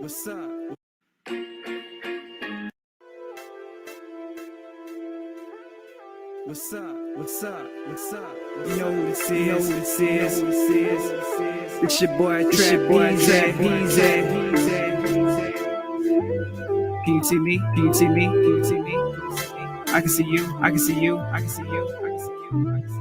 What's up? What's up? What's up? What's up? You know who this is? It's your boy Trap Easy. Can you see me? Can you see me? Can you see me? I can see you. I can see you. I can see you. I can see you. I can see you.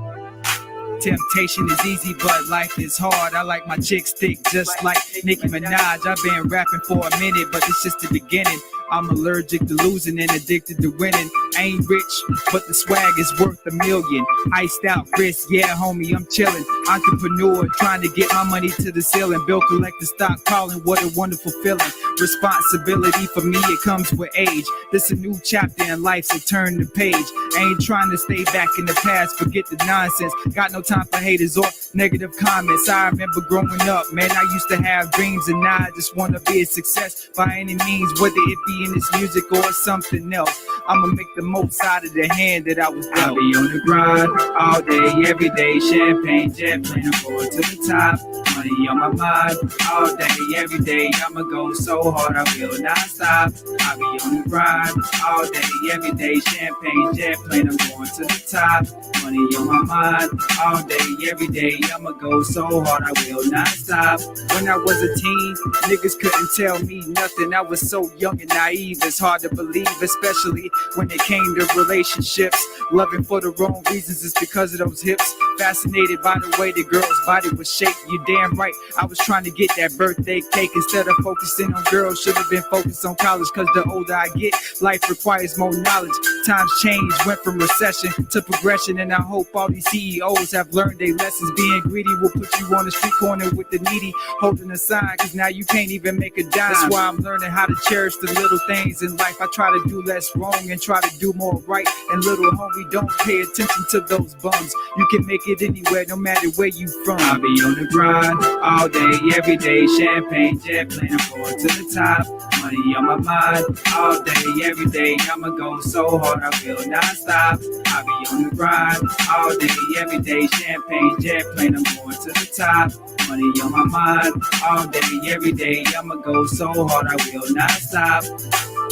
Temptation is easy, but life is hard. I like my chicks thick, just like Nicki Minaj. I've been rapping for a minute, but it's just the beginning. I'm allergic to losing and addicted to winning. Ain't rich, but the swag is worth $1 million. Iced out wrist, yeah, homie, I'm chillin'. Entrepreneur, trying to get my money to the ceiling. Bill collector, stock calling, what a wonderful feeling. Responsibility for me, it comes with age. This a new chapter in life, so turn the page. Ain't trying to stay back in the past, forget the nonsense. Got no time for haters or negative comments. I remember growing up, man, I used to have dreams, and now I just wanna be a success by any means, whether it be in this music or something else. I'ma make the most out of the hand that I was dealt. I'll be on the grind all day, every day. Champagne, jet plane, I'm going to the top. Money on my mind all day, every day. I'ma go so hard, I will not stop. I'll be on the grind all day, every day. Champagne, jet plane, I'm going to the top. Money on my mind all day, every day. I'ma go so hard, I will not stop. When I was a teen, niggas couldn't tell me nothing. I was so young and naive, it's hard to believe, especially when it came to relationships. Loving for the wrong reasons, it's because of those hips. Fascinated by the way the girl's body was shaped. You damn right, I was trying to get that birthday cake. Instead of focusing on girls, should have been focused on college. Cause the older I get, life requires more knowledge. Times change, went from recession to progression. And I hope all these CEOs have learned their lessons. Being greedy will put you on the street corner with the needy, holding a sign, cause now you can't even make a dime. That's why I'm learning how to cherish the little things in life. I try to do less wrong and try to do more right. And little homie, don't pay attention to those bums. You can make it anywhere, no matter where you from. I'll be on the grind all day, every day. Champagne, jet plane, I'm going to the top. Money on my mind all day, every day. I'ma go so hard, I will not stop. I'll be on the grind all day, every day. Champagne, jet plane, I'm going to the top. Money on my mind all day, every day. I'ma go so hard, I will not stop.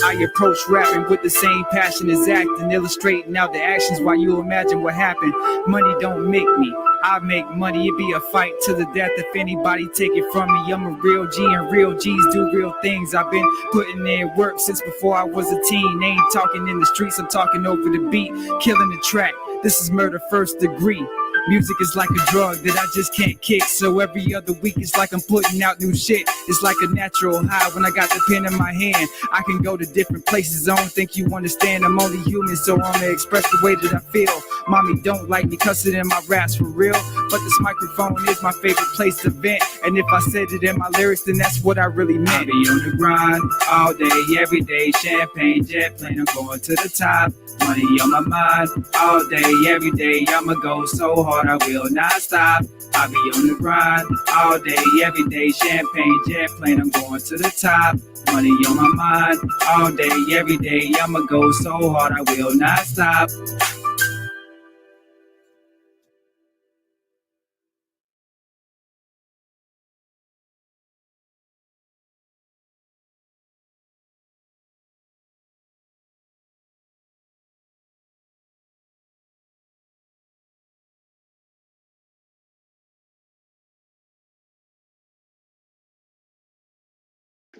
I approach rapping with the same passion as acting, illustrating out the actions while you imagine what happened. Money don't make me, I make money. It be a fight to the death if anybody take it from me. I'm a real G and real G's do real things. I've been putting in work since before I was a teen. Ain't talking in the streets, I'm talking over the beat, killing the track. This is murder first degree. Music is like a drug that I just can't kick. So every other week it's like I'm putting out new shit. It's like a natural high when I got the pen in my hand. I can go to different places, I don't think you understand. I'm only human, so I'ma express the way that I feel. Mommy don't like me cussing in my raps for real, but this microphone is my favorite place to vent. And if I said it in my lyrics, then that's what I really meant. I'll be on the grind all day, every day. Champagne, jet plane, I'm going to the top. Money on my mind all day, every day. I'ma go so hard, I will not stop. I'll be on the grind all day, every day. Champagne, jet plane, I'm going to the top. Money on my mind all day, every day. I'ma go so hard, I will not stop.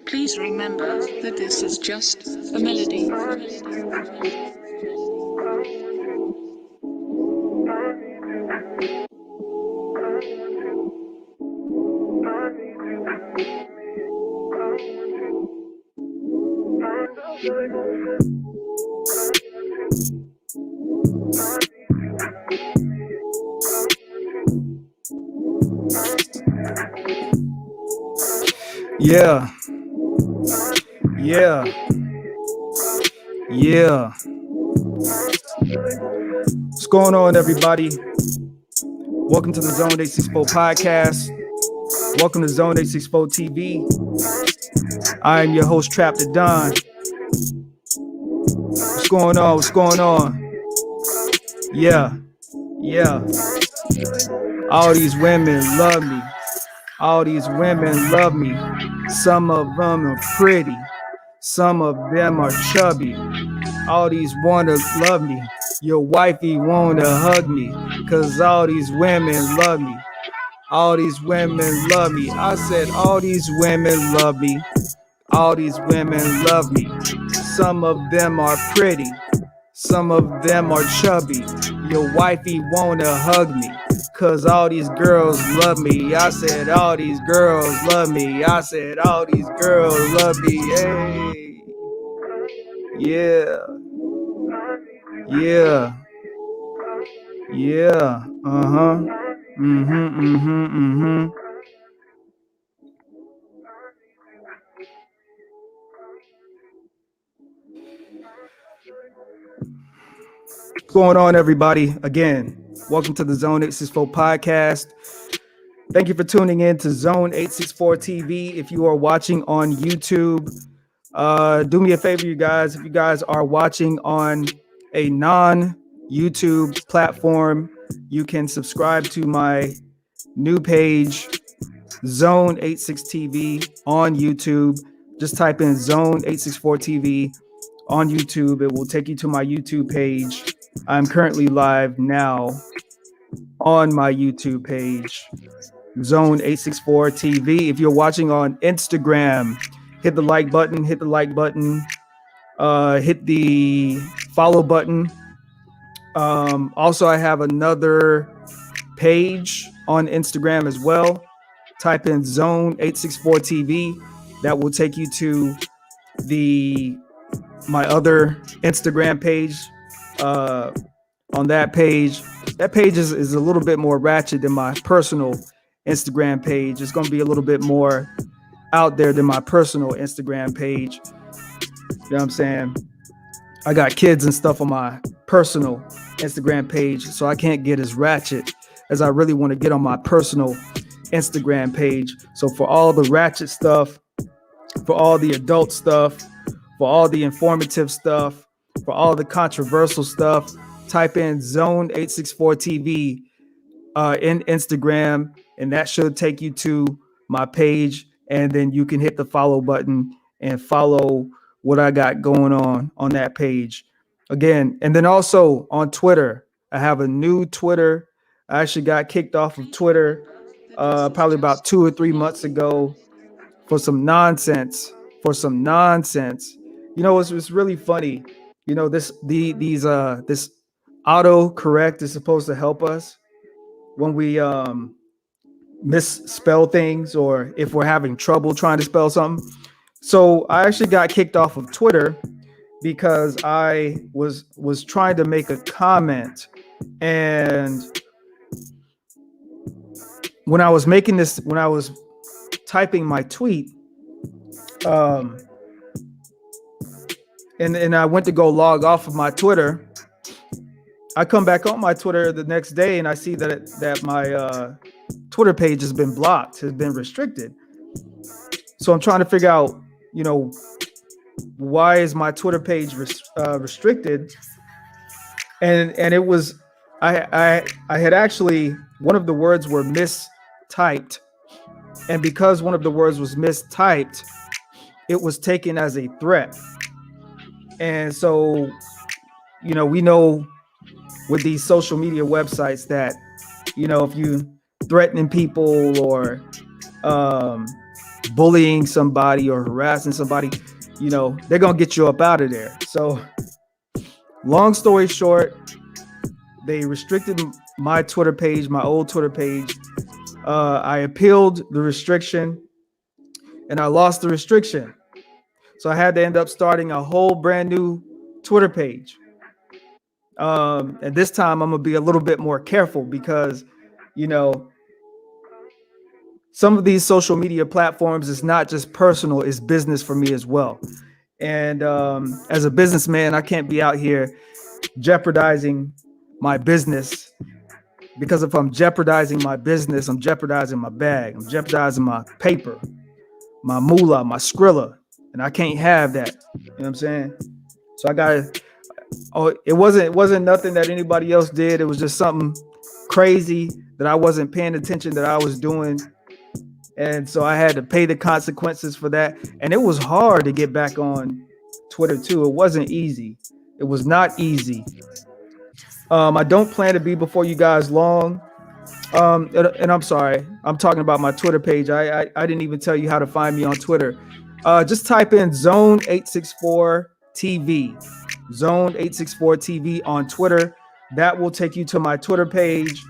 Please remember that this is just a melody. Yeah. Yeah. Yeah. What's going on, everybody? Welcome to the Zone 864 podcast. Welcome to Zone 864 TV. I am your host, Trap the Don. What's going on? What's going on? Yeah. Yeah. All these women love me. All these women love me. Some of them are pretty. Some of them are chubby. All these wanna love me. Your wifey wanna hug me. Cause all these women love me. All these women love me. I said all these women love me. All these women love me. Some of them are pretty. Some of them are chubby. Your wifey wanna hug me. Cause all these girls love me. I said all these girls love me. I said all these girls love me. Hey. Yeah. Yeah. Yeah. Uh-huh. Mm-hmm. What's going on, everybody? Again, welcome to the Zone 864 podcast. Thank you for tuning in to Zone 864 TV. If you are watching on YouTube, do me a favor, you guys. If you guys are watching on a non-YouTube platform, you can subscribe to my new page, Zone 86 TV on YouTube. Just type in Zone 864 TV on YouTube. It will take you to my YouTube page. I'm currently live now on my YouTube page, Zone 864 TV. If you're watching on Instagram, hit the like button, hit the follow button. Also, I have another page on Instagram as well. Type in Zone 864 TV. That will take you to my other Instagram page. On that page is a little bit more ratchet than my personal Instagram page. It's going to be a little bit more out there than my personal Instagram page. You know what I'm saying? I got kids and stuff on my personal Instagram page, so I can't get as ratchet as I really want to get on my personal Instagram page. So for all the ratchet stuff, for all the adult stuff, for all the informative stuff, for all the controversial stuff, type in Zone 864 TV in Instagram, and that should take you to my page. And then you can hit the follow button and follow what I got going on that page. Again, and then also on Twitter, I have a new Twitter. I actually got kicked off of Twitter probably about 2 or 3 months ago for some nonsense. You know, it's really funny. You know, this auto correct is supposed to help us when we misspell things or if we're having trouble trying to spell something. So I actually got kicked off of Twitter because I was trying to make a comment, and when I was typing my tweet, and I went to go log off of my Twitter. I come back on my Twitter the next day and I see that my Twitter page has been blocked, has been restricted. So I'm trying to figure out, you know, why is my Twitter page restricted? And it was I had actually, one of the words were mistyped, and because one of the words was mistyped, it was taken as a threat. And so, you know, we know with these social media websites that, you know, if you threatening people or bullying somebody or harassing somebody, you know, they're gonna get you up out of there. So long story short, they restricted my Twitter page, my old Twitter page. I appealed the restriction and I lost the restriction. So I had to end up starting a whole brand new Twitter page. And this time I'm gonna be a little bit more careful because, you know, some of these social media platforms is not just personal, it's business for me as well. And as a businessman, I can't be out here jeopardizing my business, because if I'm jeopardizing my business, I'm jeopardizing my bag, I'm jeopardizing my paper, my moolah, my skrilla, and I can't have that. You know what I'm saying? So I gotta. Oh, it wasn't nothing that anybody else did. It was just something crazy that I wasn't paying attention that I was doing, And so I had to pay the consequences for that. And it was hard to get back on Twitter too. It wasn't easy. It was not easy. I don't plan to be before you guys long. And I'm sorry, I'm talking about my Twitter page. I didn't even tell you how to find me on Twitter. Just type in Zone 864 TV, Zone 864 TV on Twitter. That will take you to my Twitter page.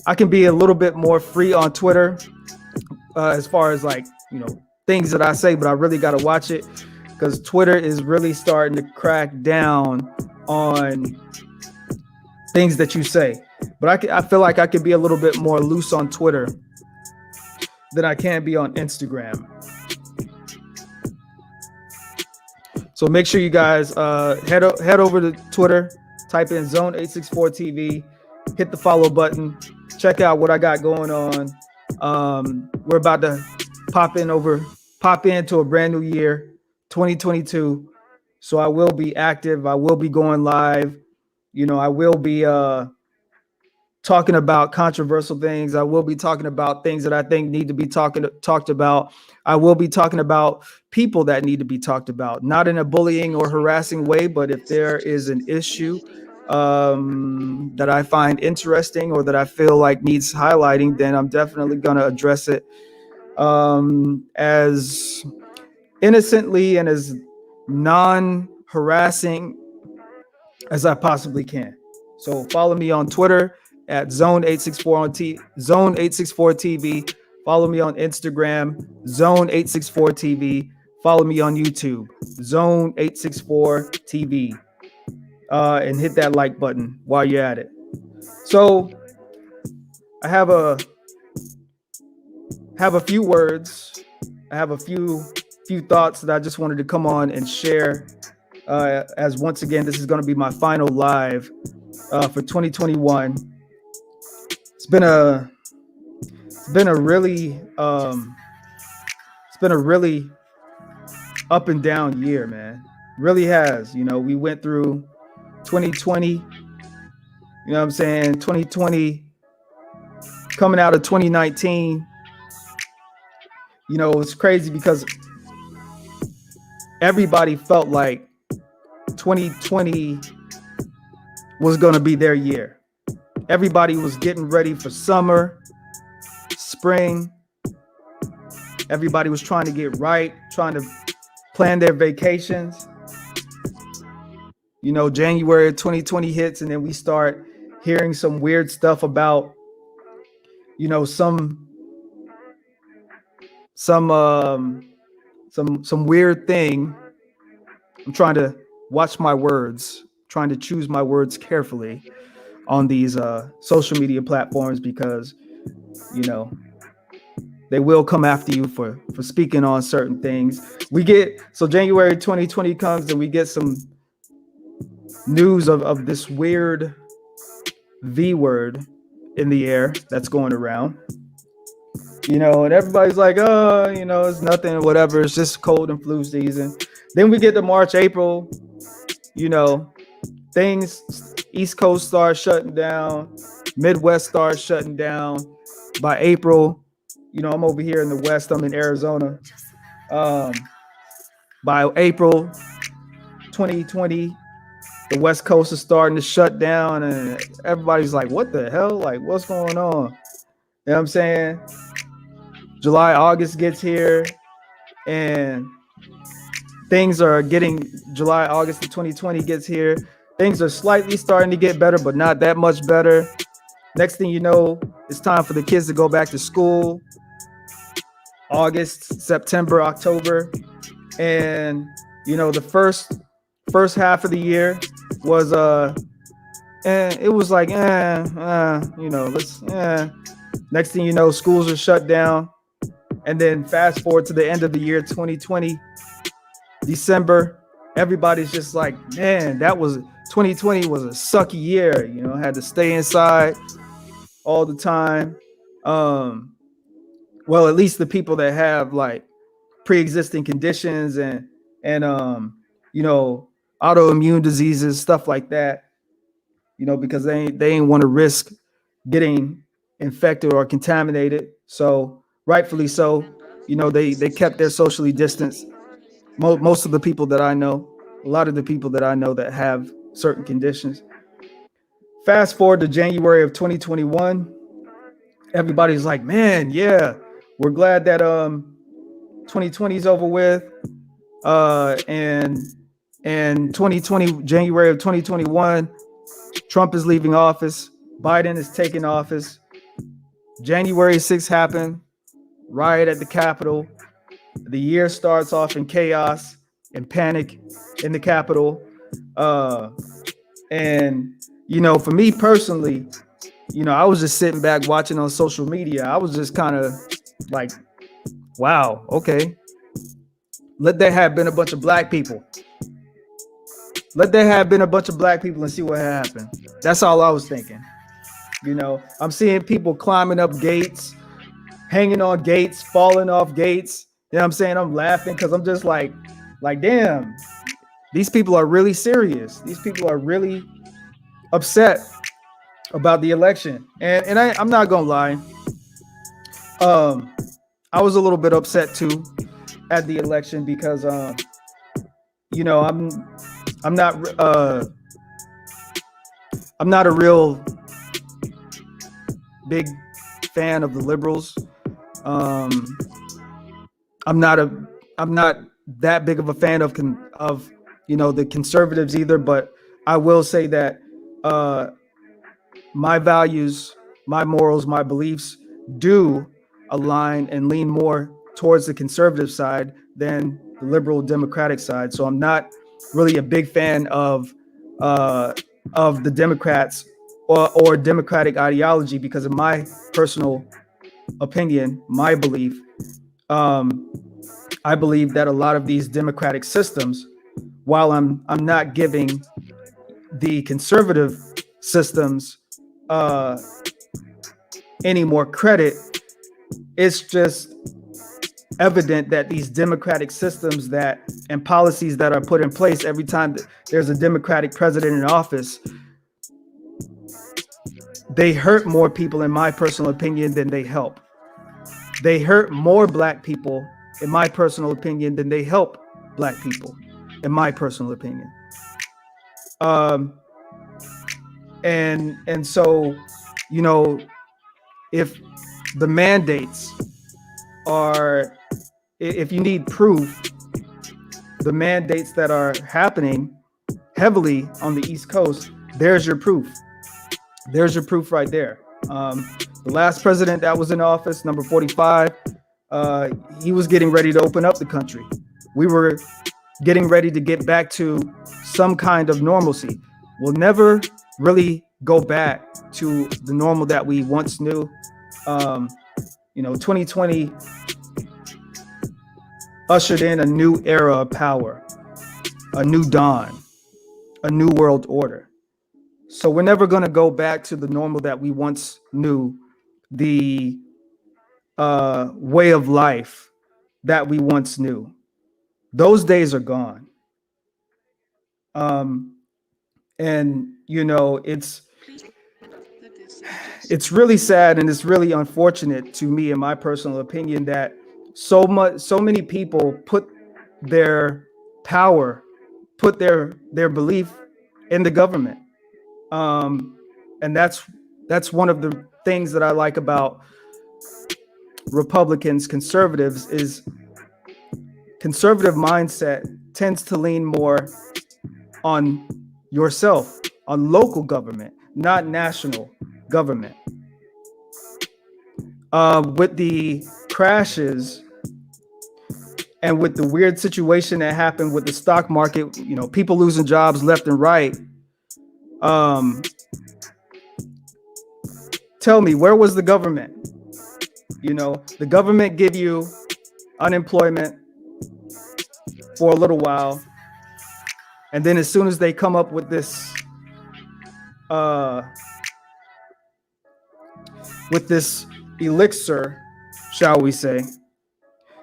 I can be a little bit more free on Twitter as far as like, things that I say, but I really got to watch it because Twitter is really starting to crack down on things that you say. But I feel like I could be a little bit more loose on Twitter than I can be on Instagram. So make sure you guys head over to Twitter, type in Zone 864 TV, hit the follow button, check out what I got going on. We're about to pop into a brand new year, 2022. So I will be active. I will be going live. I will be talking about controversial things. I will be talking about things that I think need to be talked about. I will be talking about people that need to be talked about, not in a bullying or harassing way, but if there is an issue that I find interesting or that I feel like needs highlighting, then I'm definitely going to address it as innocently and as non-harassing as I possibly can. So follow me on Twitter at Zone 864 Zone 864 TV. Follow me on Instagram, Zone 864 TV. Follow me on YouTube, Zone 864 TV. And hit that like button while you're at it. So I have a few words. I have a few thoughts that I just wanted to come on and share. As once again, this is going to be my final live for 2021. It's been a really up and down year, man. Really has. We went through 2020. You know what I'm saying? 2020 coming out of 2019. It's crazy because everybody felt like 2020 was going to be their year. Everybody was getting ready for summer, spring. Everybody was trying to get right, trying to plan their vacations. January 2020 hits, and then we start hearing some weird stuff about, some weird thing. I'm trying to watch my words, trying to choose my words carefully on these social media platforms because, they will come after you for speaking on certain things. So January 2020 comes and we get some news of this weird V word in the air that's going around. And everybody's like, oh, it's nothing, whatever. It's just cold and flu season. Then we get to March, April, things, East Coast starts shutting down, Midwest starts shutting down. By April, I'm over here in the West, I'm in Arizona. By April 2020, the West Coast is starting to shut down and everybody's like, what the hell? Like, what's going on? You know what I'm saying? July, August gets here and July, August of 2020 gets here. Things are slightly starting to get better, but not that much better. Next thing you know, it's time for the kids to go back to school. August, September, October. And, the first half of the year was, it was like, Next thing you know, schools are shut down. And then fast forward to the end of the year, 2020, December, everybody's just like, man, 2020 was a sucky year. Had to stay inside all the time. Well, at least the people that have like pre-existing conditions and autoimmune diseases, stuff like that, because they ain't want to risk getting infected or contaminated. So rightfully so, you know, they kept their socially distanced. Most of the people that I know, a lot of the people that I know that have certain conditions. Fast forward to January of 2021, everybody's like, man, yeah, we're glad that 2020 is over with. And 2020, January of 2021, Trump is leaving office. Biden is taking office. January 6th happened, riot at the Capitol. The year starts off in chaos and panic in the Capitol. And, you know, for me personally, you know, I was just sitting back watching on social media. I was just kind of like, wow, okay. Let there have been a bunch of black people. Let there have been a bunch of black people and see what happened. That's all I was thinking. You know, I'm seeing people climbing up gates, hanging on gates, falling off gates. You know what I'm saying? I'm laughing because I'm just like, damn, these people are really serious. These people are really upset about the election. And I'm not gonna lie. I was a little bit upset too at the election because you know, I'm not a real big fan of the liberals. I'm not that big of a fan of you know, the conservatives either, but I will say that my values, my morals, my beliefs do align and lean more towards the conservative side than the liberal democratic side. So I'm not really a big fan of the Democrats or democratic ideology because of my personal opinion, my belief. I believe that a lot of these democratic systems, while I'm not giving the conservative systems any more credit, it's just evident that these democratic systems and policies that are put in place every time that there's a democratic president in office, they hurt more people, in my personal opinion, than they help. They hurt more black people, in my personal opinion, than they help black people, in my personal opinion. And so, you know, if the mandates are, if you need proof, the mandates that are happening heavily on the East Coast, there's your proof. There's your proof right there. The last president that was in office, number 45, he was getting ready to open up the country. We were getting ready to get back to some kind of normalcy. We'll never really go back to the normal that we once knew. You know, 2020 ushered in a new era of power, a new dawn, a new world order. So we're never going to go back to the normal that we once knew, the way of life that we once knew. Those days are gone. And, you know, it's really sad and it's really unfortunate to me, in my personal opinion, that so many people put their power, put their belief in the government. And that's one of the things that I like about Republicans, conservatives, is conservative mindset tends to lean more on yourself, on local government, not national government. With the crashes and with the weird situation that happened with the stock market, you know, people losing jobs left and right. Tell me, where was the government? You know, the government give you unemployment for a little while, and then as soon as they come up with this elixir, shall we say,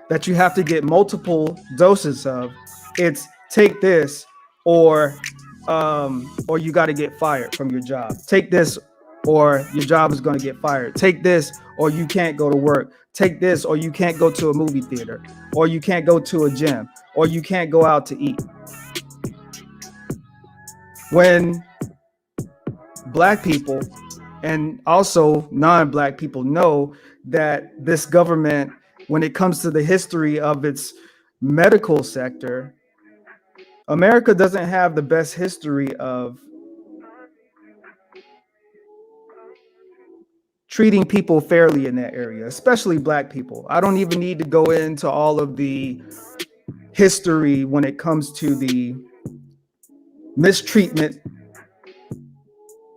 that you have to get multiple doses of, it's take this or you got to get fired from your job. Take this or your job is going to get fired. Take this or you can't go to work. Take this or you can't go to a movie theater, or you can't go to a gym, or you can't go out to eat. When Black people and also non-Black people know that this government, when it comes to the history of its medical sector, America doesn't have the best history of treating people fairly in that area, especially Black people. I don't even need to go into all of the history when it comes to the mistreatment,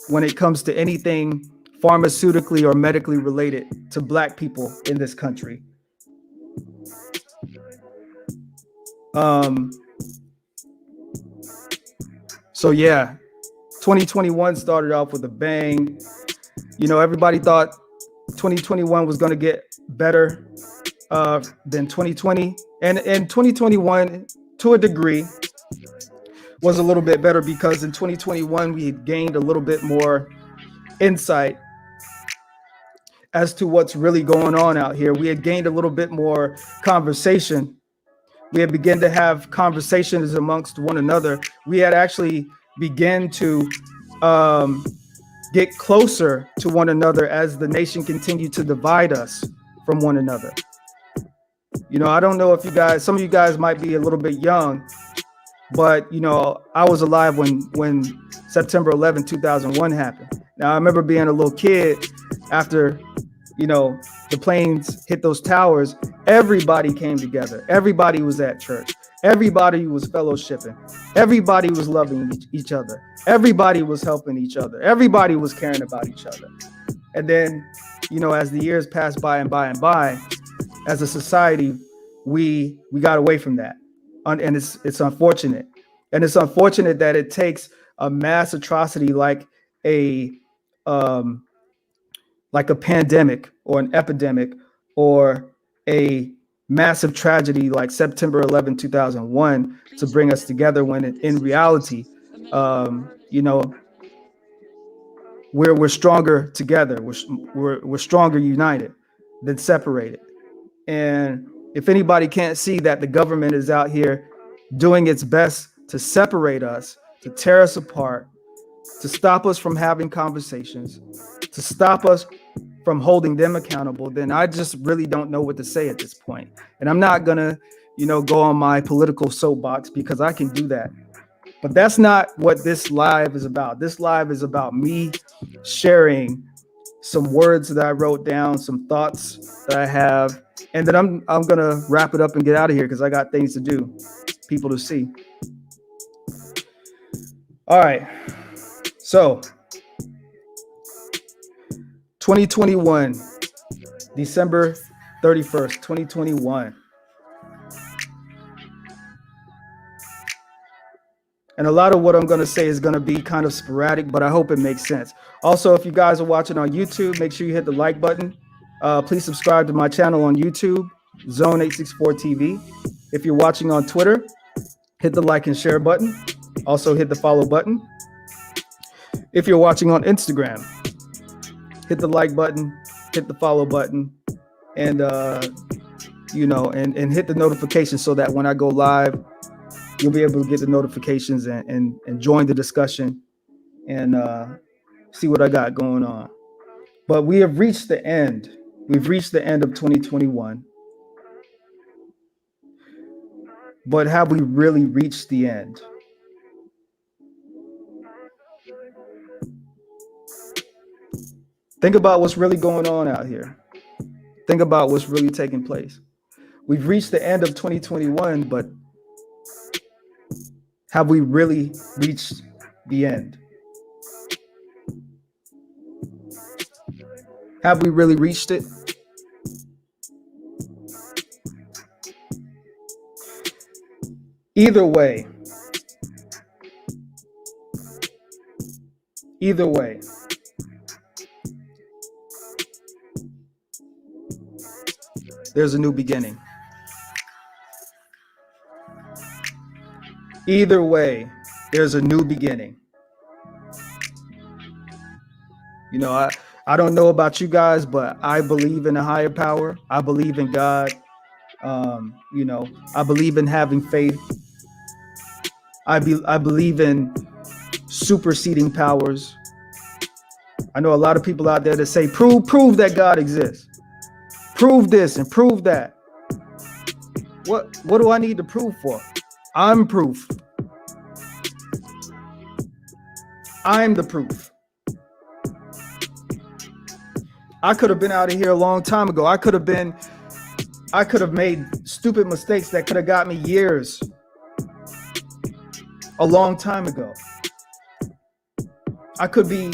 when it comes to anything pharmaceutically or medically related to Black people in this country. So yeah, 2021 started off with a bang. You know, everybody thought 2021 was going to get better than 2020. And 2021, to a degree, was a little bit better because in 2021, we had gained a little bit more insight as to what's really going on out here. We had gained a little bit more conversation. We had begun to have conversations amongst one another. We had actually begun to get closer to one another as the nation continued to divide us from one another. You know, I don't know if you guys, some of you guys might be a little bit young, but you know, I was alive when September 11, 2001 happened. Now I remember being a little kid after, you know, the planes hit those towers. Everybody came together. Everybody was at church. Everybody was fellowshipping. Everybody was loving each other. Everybody was helping each other. Everybody was caring about each other. And then, you know, as the years passed by and by and by, as a society, we got away from that. And it's unfortunate. And it's unfortunate that it takes a mass atrocity like a pandemic or an epidemic or a massive tragedy like September 11, 2001 to bring us together, when in reality, you know, we're stronger together. We're stronger united than separated. And if anybody can't see that the government is out here doing its best to separate us, to tear us apart, to stop us from having conversations, to stop us from holding them accountable, then I just really don't know what to say at this point. And I'm not gonna, you know, go on my political soapbox because I can do that. But that's not what this live is about. This live is about me sharing some words that I wrote down, some thoughts that I have, and then I'm gonna wrap it up and get out of here because I got things to do, people to see. All right, so 2021, December 31st, 2021. And a lot of what I'm going to say is going to be kind of sporadic, but I hope it makes sense. Also, if you guys are watching on YouTube, make sure you hit the like button. Please subscribe to my channel on YouTube, Zone 864 TV. If you're watching on Twitter, hit the like and share button. Also hit the follow button. If you're watching on Instagram, hit the like button, hit the follow button, and you know, and hit the notification so that when I go live, you'll be able to get the notifications and join the discussion and see what I got going on. But we have reached the end. We've reached the end of 2021. But have we really reached the end? Think about what's really going on out here. Think about what's really taking place. We've reached the end of 2021, but have we really reached the end? Have we really reached it? Either way, there's a new beginning. Either way, there's a new beginning. You know, I don't know about you guys, but I believe in a higher power. I believe in God. You know, I believe in having faith. I believe in superseding powers. I know a lot of people out there that say, prove that God exists. Prove this and prove that. What do I need to prove for? I'm proof. I'm the proof. I could have been out of here a long time ago. I could have made stupid mistakes that could have got me years a long time ago. I could be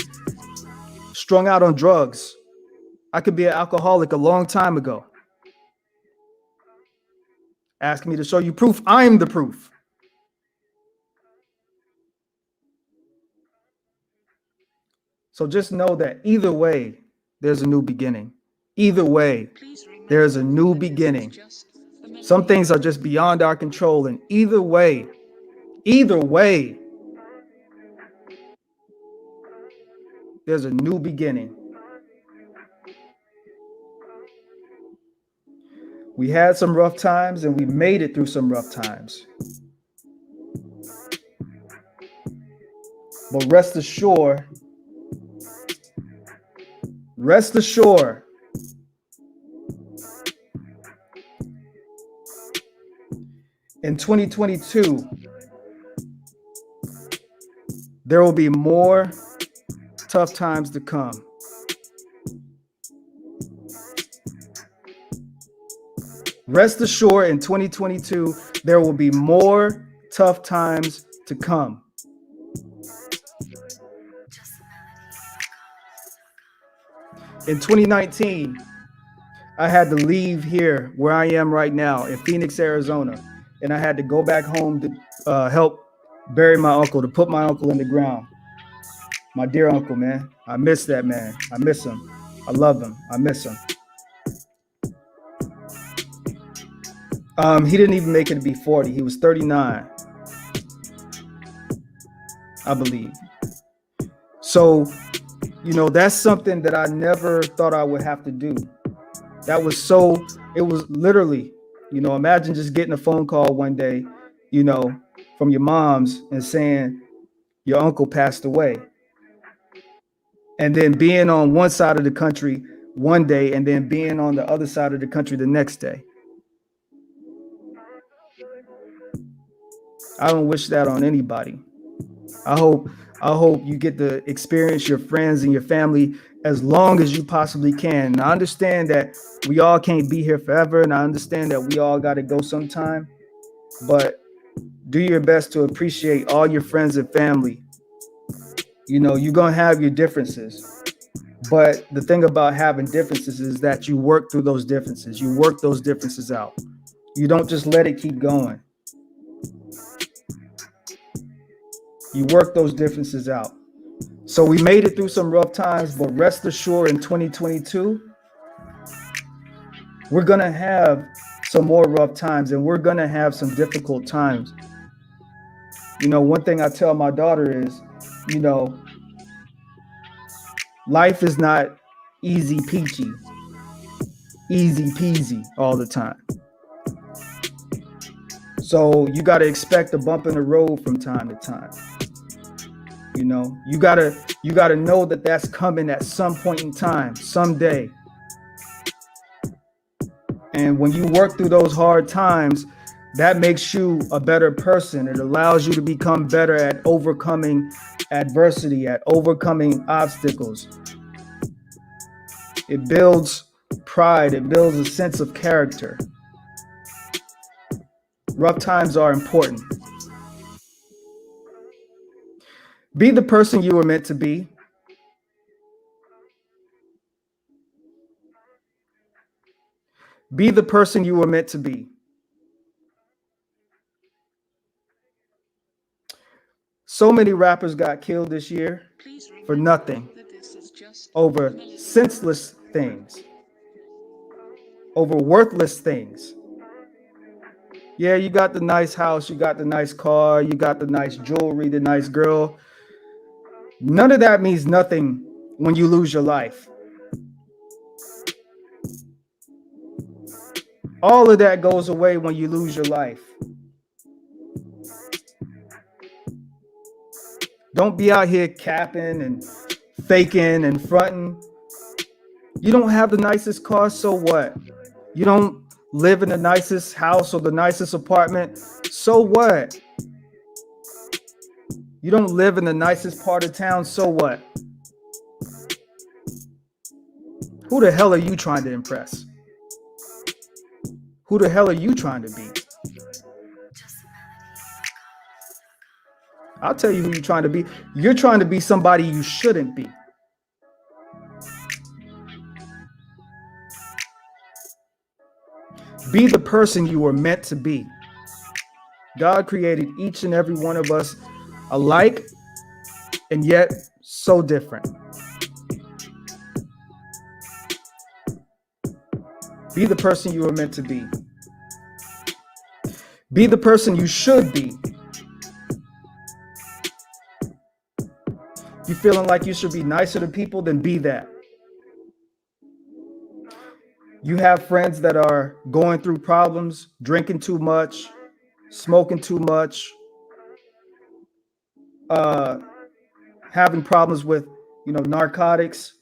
strung out on drugs. I could be an alcoholic a long time ago. Ask me to show you proof. I'm the proof. So just know that either way, there's a new beginning. Either way, there's a new beginning. Some things are just beyond our control. And either way, there's a new beginning. We had some rough times and we made it through some rough times. But rest assured, in 2022, there will be more tough times to come. Rest assured, in 2022, there will be more tough times to come. In 2019, I had to leave here where I am right now in Phoenix, Arizona, and I had to go back home to help bury my uncle, to put my uncle in the ground. My dear uncle, man. I miss that man. I miss him. I love him. I miss him. He didn't even make it to be 40. He was 39, I believe. So, you know, that's something that I never thought I would have to do. It was literally, you know, imagine just getting a phone call one day, you know, from your mom's and saying your uncle passed away. And then being on one side of the country one day and then being on the other side of the country the next day. I don't wish that on anybody. I hope you get to experience your friends and your family as long as you possibly can. And I understand that we all can't be here forever, and I understand that we all got to go sometime, but do your best to appreciate all your friends and family. You know, you're going to have your differences, but the thing about having differences is that you work through those differences. You work those differences out. You don't just let it keep going. You work those differences out. So we made it through some rough times, but rest assured in 2022, we're going to have some more rough times and we're going to have some difficult times. You know, one thing I tell my daughter is, you know, life is not easy peachy, easy peasy all the time. So you got to expect a bump in the road from time to time. You know, you gotta know that that's coming at some point in time, someday. And when you work through those hard times, that makes you a better person. It allows you to become better at overcoming adversity, at overcoming obstacles. It builds pride. It builds a sense of character. Rough times are important. Be the person you were meant to be. Be the person you were meant to be. So many rappers got killed this year for nothing, over senseless things, over worthless things. Yeah, you got the nice house, you got the nice car, you got the nice jewelry, the nice girl. None of that means nothing when you lose your life. All of that goes away when you lose your life. Don't be out here capping and faking and fronting. You don't have the nicest car, so what? You don't live in the nicest house or the nicest apartment, so what? You don't live in the nicest part of town, so what? Who the hell are you trying to impress? Who the hell are you trying to be? I'll tell you who you're trying to be. You're trying to be somebody you shouldn't be. Be the person you were meant to be. God created each and every one of us alike and yet so different. Be the person you were meant to be. Be the person you should be. You feeling like you should be nicer to people, then be that. You have friends that are going through problems, drinking too much, smoking too much, having problems with, narcotics.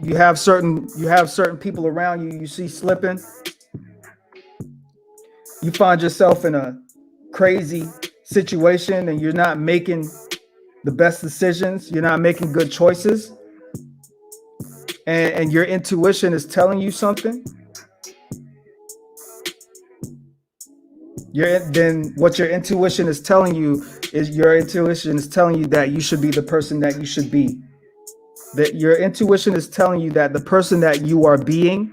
You have certain people around you see slipping. You find yourself in a crazy situation and you're not making the best decisions. You're not making good choices. And your intuition is telling you something. Then what your intuition is telling you is that you should be the person that you should be. That your intuition is telling you that the person that you are being,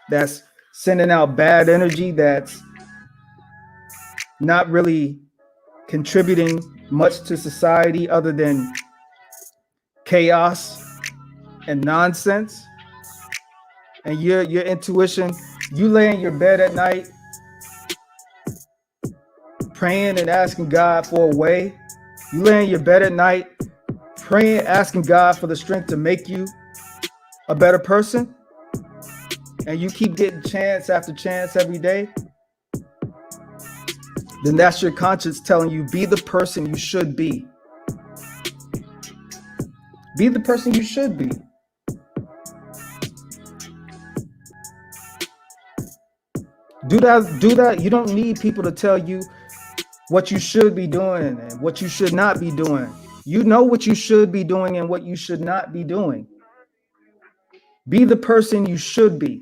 that's sending out bad energy, that's not really contributing much to society other than chaos and nonsense. And your intuition, you lay in your bed at night praying and asking God for a way. You lay in your bed at night praying, asking God for the strength to make you a better person, and you keep getting chance after chance every day, then that's your conscience telling you, be the person you should be. Be the person you should be. Do that. You don't need people to tell you what you should be doing and what you should not be doing. You know what you should be doing and what you should not be doing. Be the person you should be.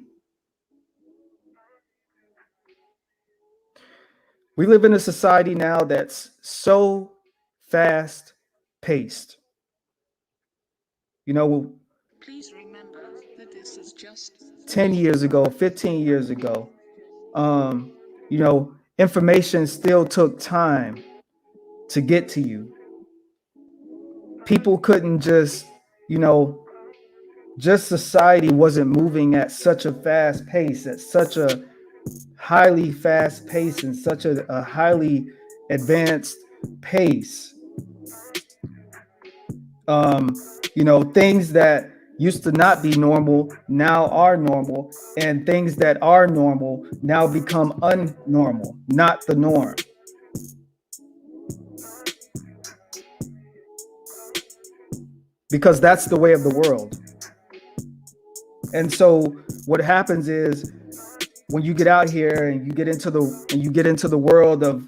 We live in a society now that's so fast paced. Please remember that this is just 10 years ago, 15 years ago, information still took time to get to you. People couldn't just society wasn't moving at such a fast pace, at such a highly fast pace and such a highly advanced pace. Things that used to not be normal now are normal, and things that are normal now become unnormal, not the norm. Because that's the way of the world. And so what happens is, when you get out here and you get into the world of,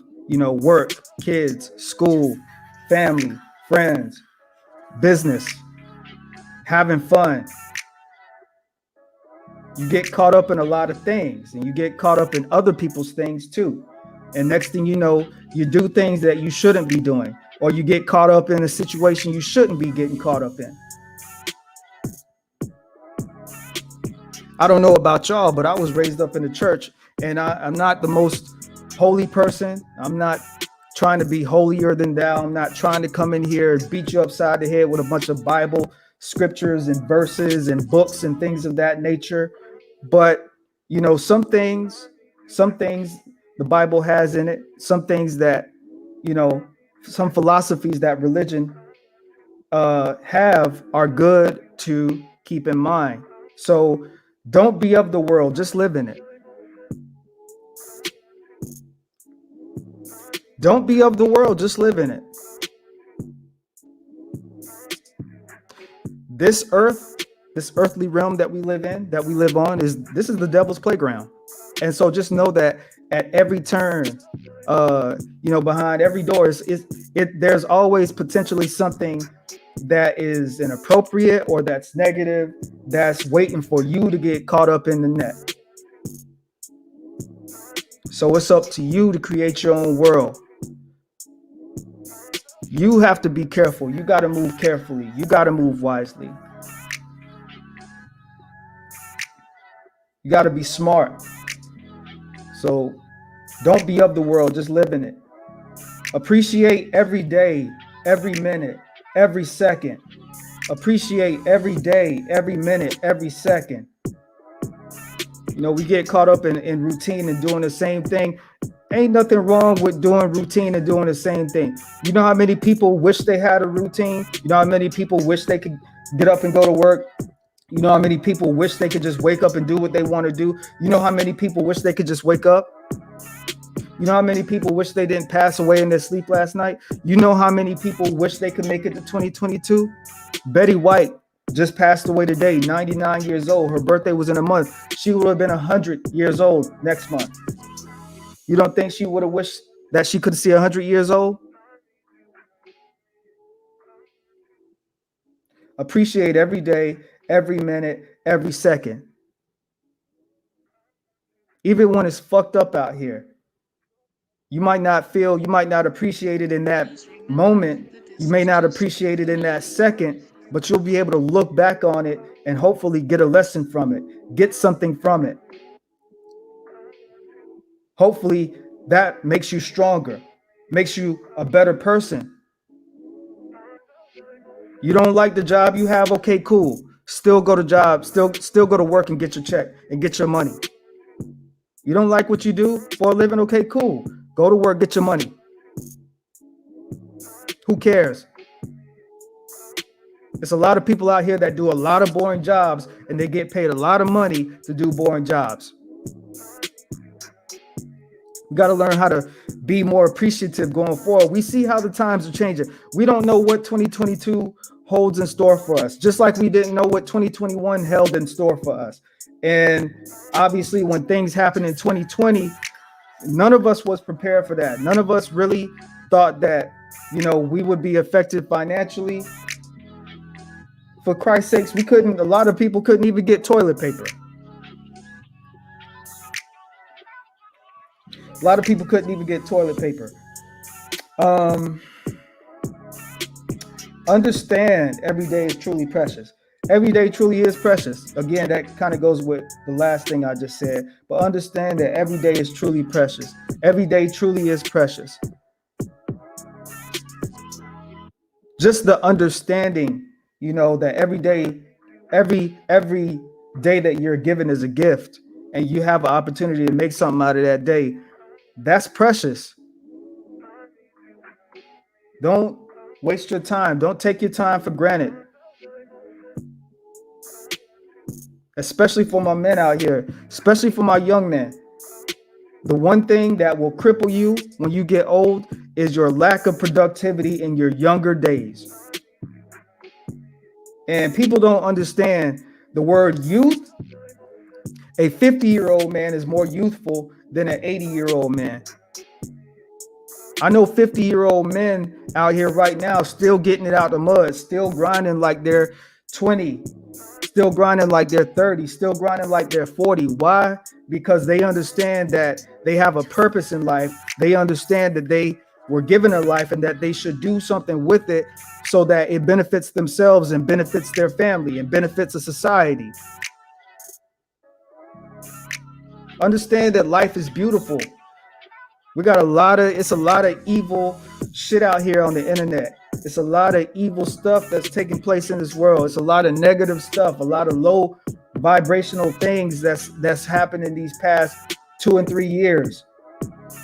work, kids, school, family, friends, business, having fun, you get caught up in a lot of things, and you get caught up in other people's things too. And next thing you know, you do things that you shouldn't be doing, or you get caught up in a situation you shouldn't be getting caught up in. I don't know about y'all, but I was raised up in the church, and I'm not the most holy person. I'm not trying to be holier than thou. I'm not trying to come in here and beat you upside the head with a bunch of Bible scriptures and verses and books and things of that nature. But, some things the Bible has in it, some things that, some philosophies that religion have are good to keep in mind. So don't be of the world, just live in it. Don't be of the world, just live in it. This earth, this earthly realm that we live in, that we live on, this is the devil's playground. And so just know that at every turn, behind every door, there's always potentially something that is inappropriate or that's negative, that's waiting for you to get caught up in the net. So it's up to you to create your own world. You have to be careful. You got to move carefully. You got to move wisely. You got to be smart. So don't be of the world, just live in it. Appreciate every day, every minute, every second. Appreciate every day, every minute, every second. We get caught up in routine and doing the same thing. Ain't nothing wrong with doing routine and doing the same thing. You know how many people wish they had a routine? You know how many people wish they could get up and go to work? You know how many people wish they could just wake up and do what they want to do? You know how many people wish they could just wake up? You know how many people wish they didn't pass away in their sleep last night? You know how many people wish they could make it to 2022? Betty White just passed away today, 99 years old. Her birthday was in a month. She would have been 100 years old next month. You don't think she would have wished that she could see 100 years old? Appreciate every day, every minute, every second. Even when it's fucked up out here. You might not appreciate it in that moment. You may not appreciate it in that second, but you'll be able to look back on it and hopefully get a lesson from it, get something from it. Hopefully that makes you stronger, makes you a better person. You don't like the job you have? Okay, cool. Still go to job, still go to work and get your check and get your money. You don't like what you do for a living? Okay, cool. Go to work, get your money. Who cares? There's a lot of people out here that do a lot of boring jobs and they get paid a lot of money to do boring jobs. We got to learn how to be more appreciative going forward. We see how the times are changing. We don't know what 2022 holds in store for us, just like we didn't know what 2021 held in store for us. And obviously, when things happened in 2020, none of us was prepared for that. None of us really thought that, we would be affected financially. For Christ's sakes, a lot of people couldn't even get toilet paper. A lot of people couldn't even get toilet paper. Understand every day is truly precious. Every day truly is precious. Again, that kind of goes with the last thing I just said. But understand that every day is truly precious. Every day truly is precious. Just the understanding, that every day that you're given is a gift and you have an opportunity to make something out of that day. That's precious. Don't waste your time. Don't take your time for granted. Especially for my men out here, especially for my young men. The one thing that will cripple you when you get old is your lack of productivity in your younger days. And people don't understand the word youth. A 50-year-old man is more youthful than an 80-year-old man. I know 50-year-old men out here right now still getting it out the mud, still grinding like they're 20, still grinding like they're 30, still grinding like they're 40. Why? Because they understand that they have a purpose in life. They understand that they were given a life and that they should do something with it so that it benefits themselves and benefits their family and benefits a society. Understand that life is beautiful. It's a lot of evil shit out here on the internet. It's a lot of evil stuff that's taking place in this world. It's a lot of negative stuff, a lot of low vibrational things that's happened in these past 2 and 3 years.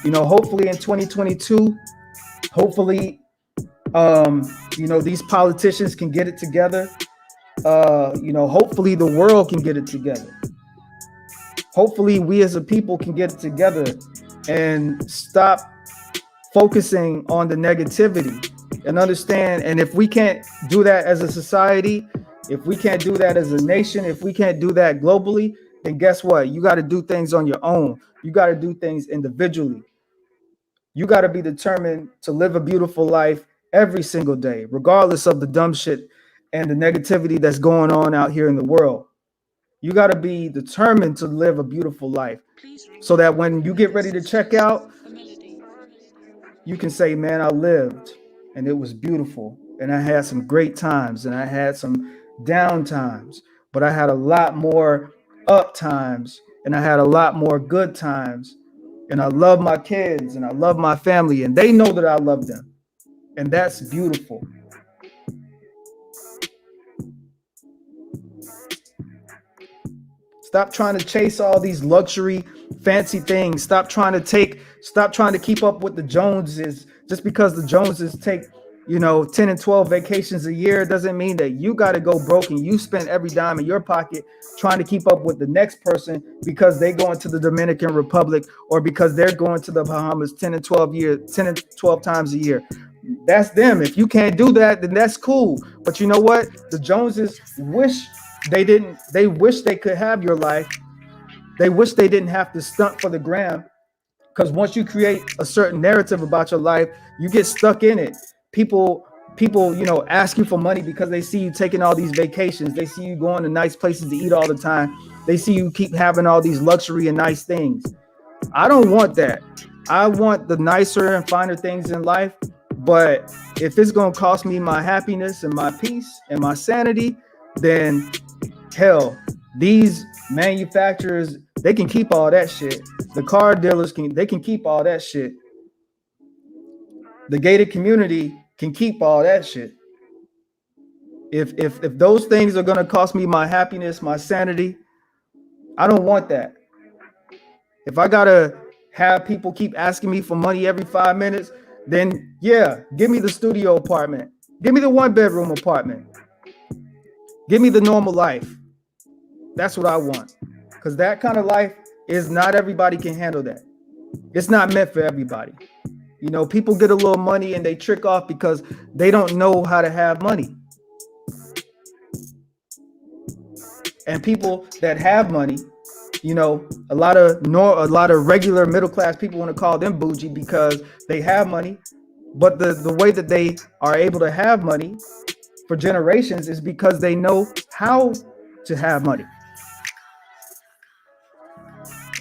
Hopefully in 2022, hopefully, these politicians can get it together. Hopefully the world can get it together. Hopefully we as a people can get it together and stop focusing on the negativity and understand. And if we can't do that as a society, if we can't do that as a nation, if we can't do that globally, then guess what? You got to do things on your own. You got to do things individually. You got to be determined to live a beautiful life every single day, regardless of the dumb shit and the negativity that's going on out here in the world. You got to be determined to live a beautiful life so that when you get ready to check out, you can say, man, I lived and it was beautiful. And I had some great times and I had some down times, but I had a lot more up times and I had a lot more good times. And I love my kids and I love my family and they know that I love them. And that's beautiful. Stop trying to chase all these luxury, fancy things. Stop trying to keep up with the Joneses. Just because the Joneses take, 10 and 12 vacations a year doesn't mean that you got to go broke and you spend every dime in your pocket trying to keep up with the next person because they go into the Dominican Republic or because they're going to the Bahamas 10 and 12 times a year. That's them. If you can't do that, then that's cool. But you know what? The Joneses wish they wish they could have your life. They wish they didn't have to stunt for the gram, because once you create a certain narrative about your life, you get stuck in it. People, ask you for money because they see you taking all these vacations. They see you going to nice places to eat all the time. They see you keep having all these luxury and nice things. I don't want that. I want the nicer and finer things in life. But if it's going to cost me my happiness and my peace and my sanity, then hell, these manufacturers, they can keep all that shit. The car dealers they can keep all that shit. The gated community can keep all that shit. If those things are going to cost me my happiness, my sanity, I don't want that. If I got to have people keep asking me for money every 5 minutes, then yeah, give me the studio apartment. Give me the 1-bedroom apartment. Give me the normal life. That's what I want. Because that kind of life is not everybody can handle that. It's not meant for everybody. People get a little money and they trick off because they don't know how to have money. And people that have money, a lot of regular middle class people want to call them bougie because they have money. But the way that they are able to have money for generations is because they know how to have money.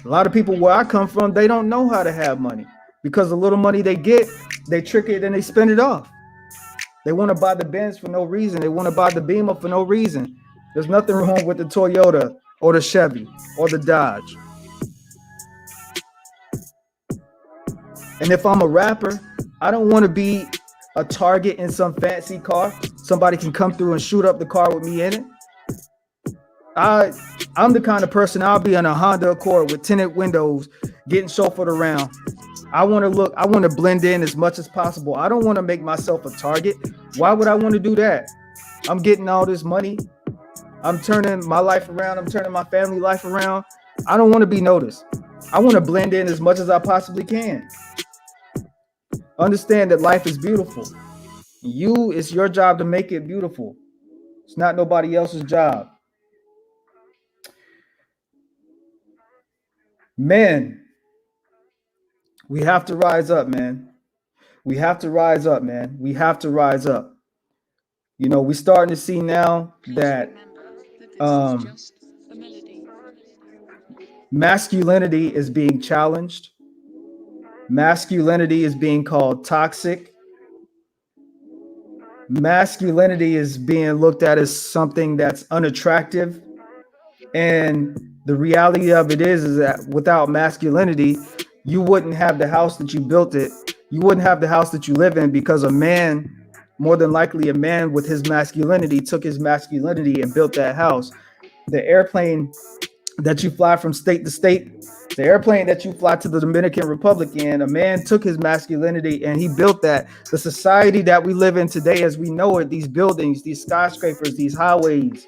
A lot of people where I come from, they don't know how to have money because the little money they get, they trick it and they spend it off. They want to buy the Benz for no reason. They want to buy the Beamer for no reason. There's nothing wrong with the Toyota or the Chevy or the Dodge. And if I'm a rapper, I don't want to be a target in some fancy car. Somebody can come through and shoot up the car with me in it. I'm the kind of person, I'll be in a Honda Accord with tinted windows, getting chauffeured around. I want to blend in as much as possible. I don't want to make myself a target. Why would I want to do that? I'm getting all this money. I'm turning my life around. I'm turning my family life around. I don't want to be noticed. I want to blend in as much as I possibly can. Understand that life is beautiful. It's your job to make it beautiful. It's not nobody else's job. Men, we have to rise up, man. We have to rise up, man. We have to rise up. We're starting to see now that masculinity is being challenged. Masculinity is being called toxic. Masculinity is being looked at as something that's unattractive. And the reality of it is that without masculinity, you wouldn't have the house that you built it. You wouldn't have the house that you live in, because a man, more than likely a man with his masculinity, took his masculinity and built that house. The airplane that you fly from state to state The airplane that you fly to the Dominican Republic in, a man took his masculinity and he built that. The society that we live in today as we know it, these buildings, these skyscrapers, these highways,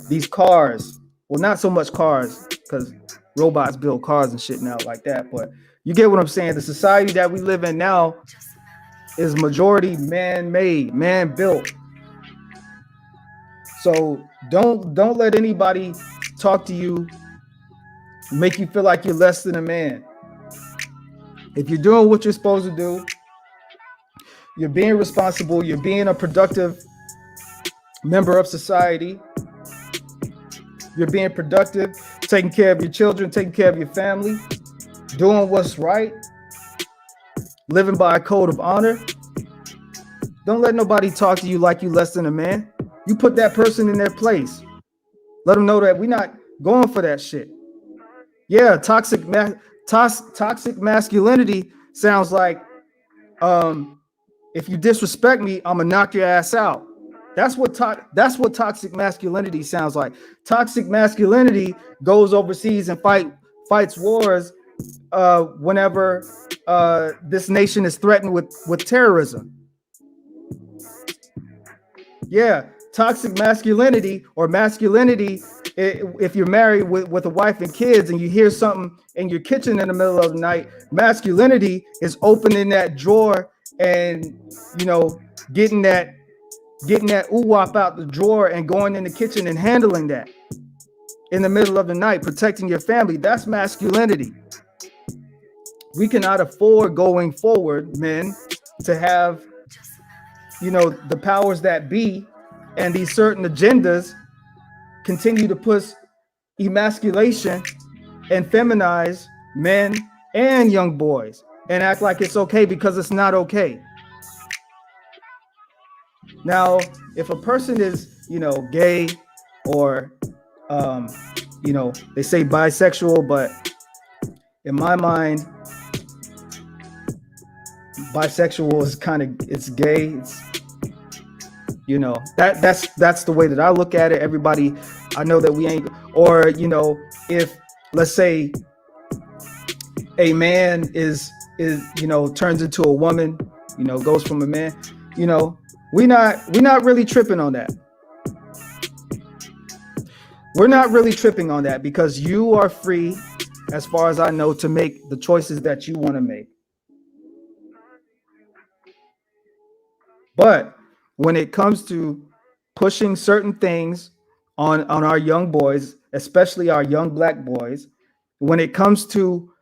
these cars. Well, not so much cars because robots build cars and shit now like that. But you get what I'm saying? The society that we live in now is majority man-made, man-built. So don't let anybody talk to you, make you feel like you're less than a man. If you're doing what you're supposed to do, you're being responsible, you're being a productive member of society, you're being productive, taking care of your children, taking care of your family, doing what's right, living by a code of honor. Don't let nobody talk to you like you less than a man. You put that person in their place. Let them know that we're not going for that shit. Yeah, toxic masculinity sounds like, if you disrespect me, I'm gonna knock your ass out. That's what toxic masculinity sounds like. Toxic masculinity goes overseas and fights wars whenever this nation is threatened with terrorism. Yeah, toxic masculinity or masculinity, if you're married with a wife and kids and you hear something in your kitchen in the middle of the night, masculinity is opening that drawer and, you know, getting that oo-wop out the drawer and going in the kitchen and handling that in the middle of the night, protecting your family. That's masculinity. We cannot afford going forward, men, to have, you know, the powers that be and these certain agendas continue to push emasculation and feminize men and young boys and act like it's okay because it's not okay. Now, if a person is, you know, gay or, you know, they say bisexual, but in my mind, bisexual is it's gay. It's, you know, that's the way that I look at it. Everybody, I know that we ain't, or, you know, if let's say a man is, you know, turns into a woman, you know, goes from a man, you know, we're not really tripping on that. We're not really tripping on that because you are free, as far as I know, to make the choices that you want to make. But when it comes to pushing certain things on our young boys, especially our young black boys, when it comes to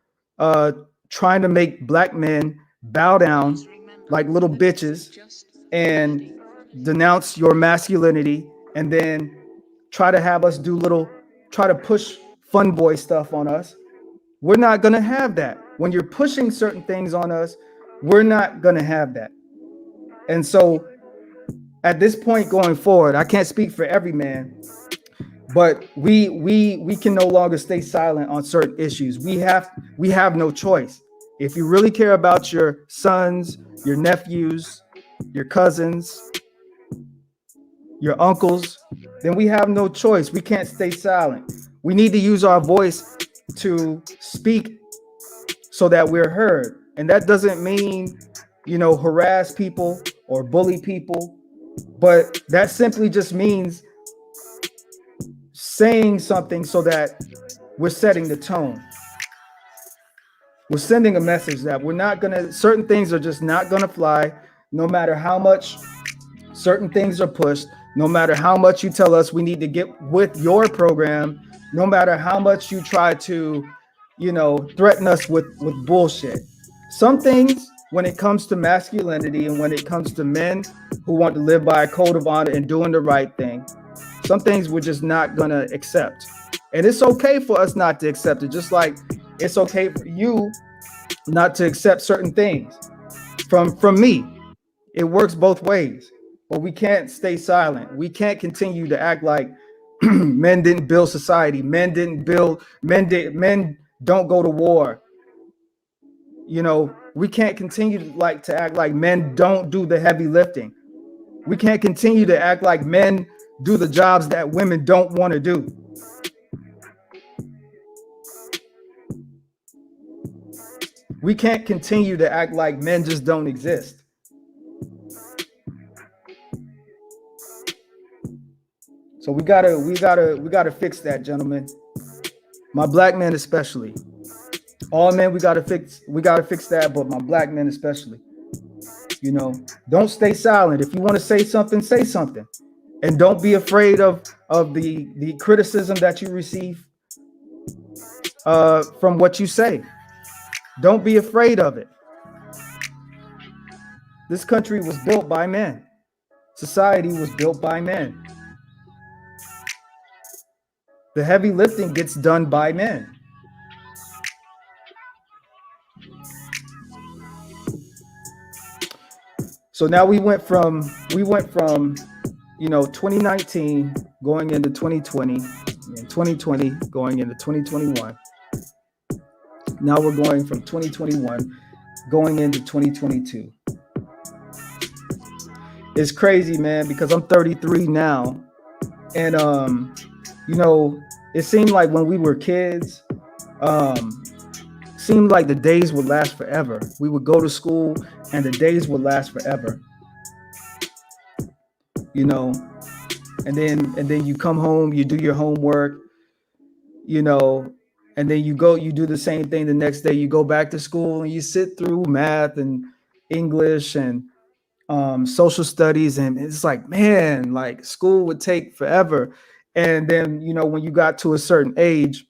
trying to make black men bow down like little bitches and denounce your masculinity and then try to have us try to push fun boy stuff on us, we're not going to have that. When you're pushing certain things on us, we're not going to have that. And so at this point going forward, I can't speak for every man, but we can no longer stay silent on certain issues. We have no choice. If you really care about your sons, your nephews, your cousins, your uncles, then we have no choice. We can't stay silent. We need to use our voice to speak so that we're heard. And that doesn't mean, you know, harass people or bully people, but that simply just means saying something so that we're setting the tone. We're sending a message that we're not gonna, certain things are just not gonna fly, no matter how much certain things are pushed, no matter how much you tell us we need to get with your program, no matter how much you try to, you know, threaten us with bullshit. Some things, when it comes to masculinity and when it comes to men who want to live by a code of honor and doing the right thing, some things we're just not gonna accept. And it's okay for us not to accept it, just like it's okay for you not to accept certain things from me. It works both ways, but we can't stay silent. We can't continue to act like men didn't build society. Men don't go to war. You know, we can't continue to act like men don't do the heavy lifting. We can't continue to act like men do the jobs that women don't want to do. We can't continue to act like men just don't exist. So we gotta fix that, gentlemen. My black men especially. All men, we gotta fix that, but my black men especially. You know, don't stay silent. If you want to say something, say something. And don't be afraid of the criticism that you receive from what you say. Don't be afraid of it. This country was built by men. Society was built by men. The heavy lifting gets done by men. So now we went from 2019 going into 2020 and 2020 going into 2021. Now we're going from 2021 going into 2022. It's crazy, man, because I'm 33 now. And it seemed like when we were kids, seemed like the days would last forever. We would go to school and the days would last forever. And then you come home, you do your homework, and then you do the same thing the next day. You go back to school and you sit through math and English and social studies, and it's like, man, like school would take forever. And then when you got to a certain age,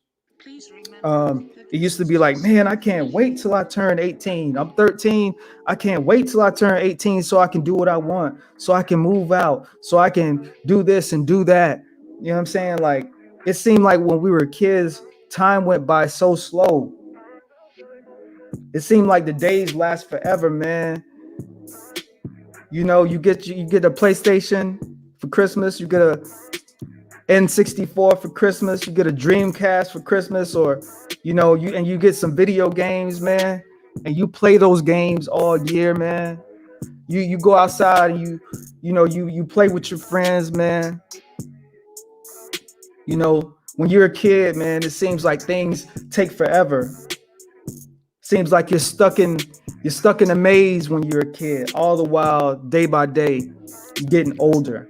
it used to be like, man, I can't wait till I turn 18. I'm 13. I can't wait till I turn 18 so I can do what I want, so I can move out, so I can do this and do that. You know what I'm saying? Like, it seemed like when we were kids, time went by so slow. It seemed like the days last forever, man. You get a PlayStation for Christmas, you get a N64 for Christmas, you get a Dreamcast for Christmas, or you get some video games, man, and you play those games all year, man. You go outside and you play with your friends, man. When you're a kid, man, it seems like things take forever. Seems like you're stuck in a maze when you're a kid. All the while, day by day, you're getting older.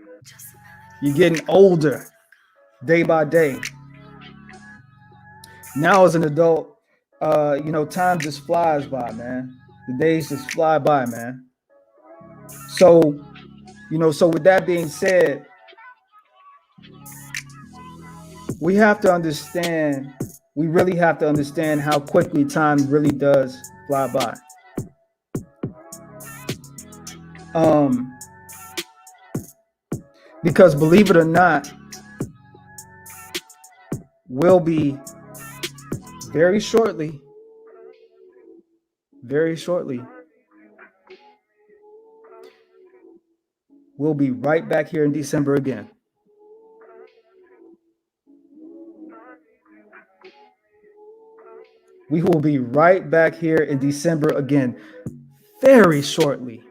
You're getting older day by day. Now as an adult, time just flies by, man. The days just fly by, man. So with that being said, we really have to understand how quickly time really does fly by. Because believe it or not, we'll be very shortly, we'll be right back here in December again. We will be right back here in December again, very shortly.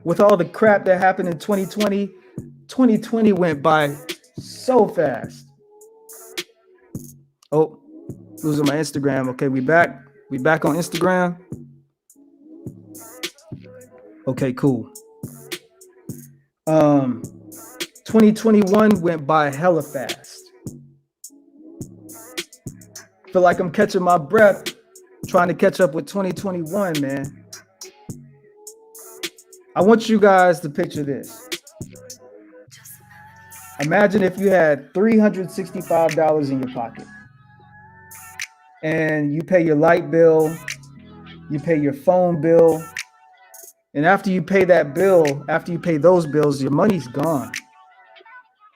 With all the crap that happened in 2020, 2020 went by so fast. Oh, losing my Instagram. Okay, we back. We back on Instagram. Okay, cool. 2021 went by hella fast. Feel like I'm catching my breath trying to catch up with 2021, man. I want you guys to picture this. Imagine if you had $365 in your pocket and you pay your light bill, you pay your phone bill, and after you pay that bill, after you pay those bills, your money's gone.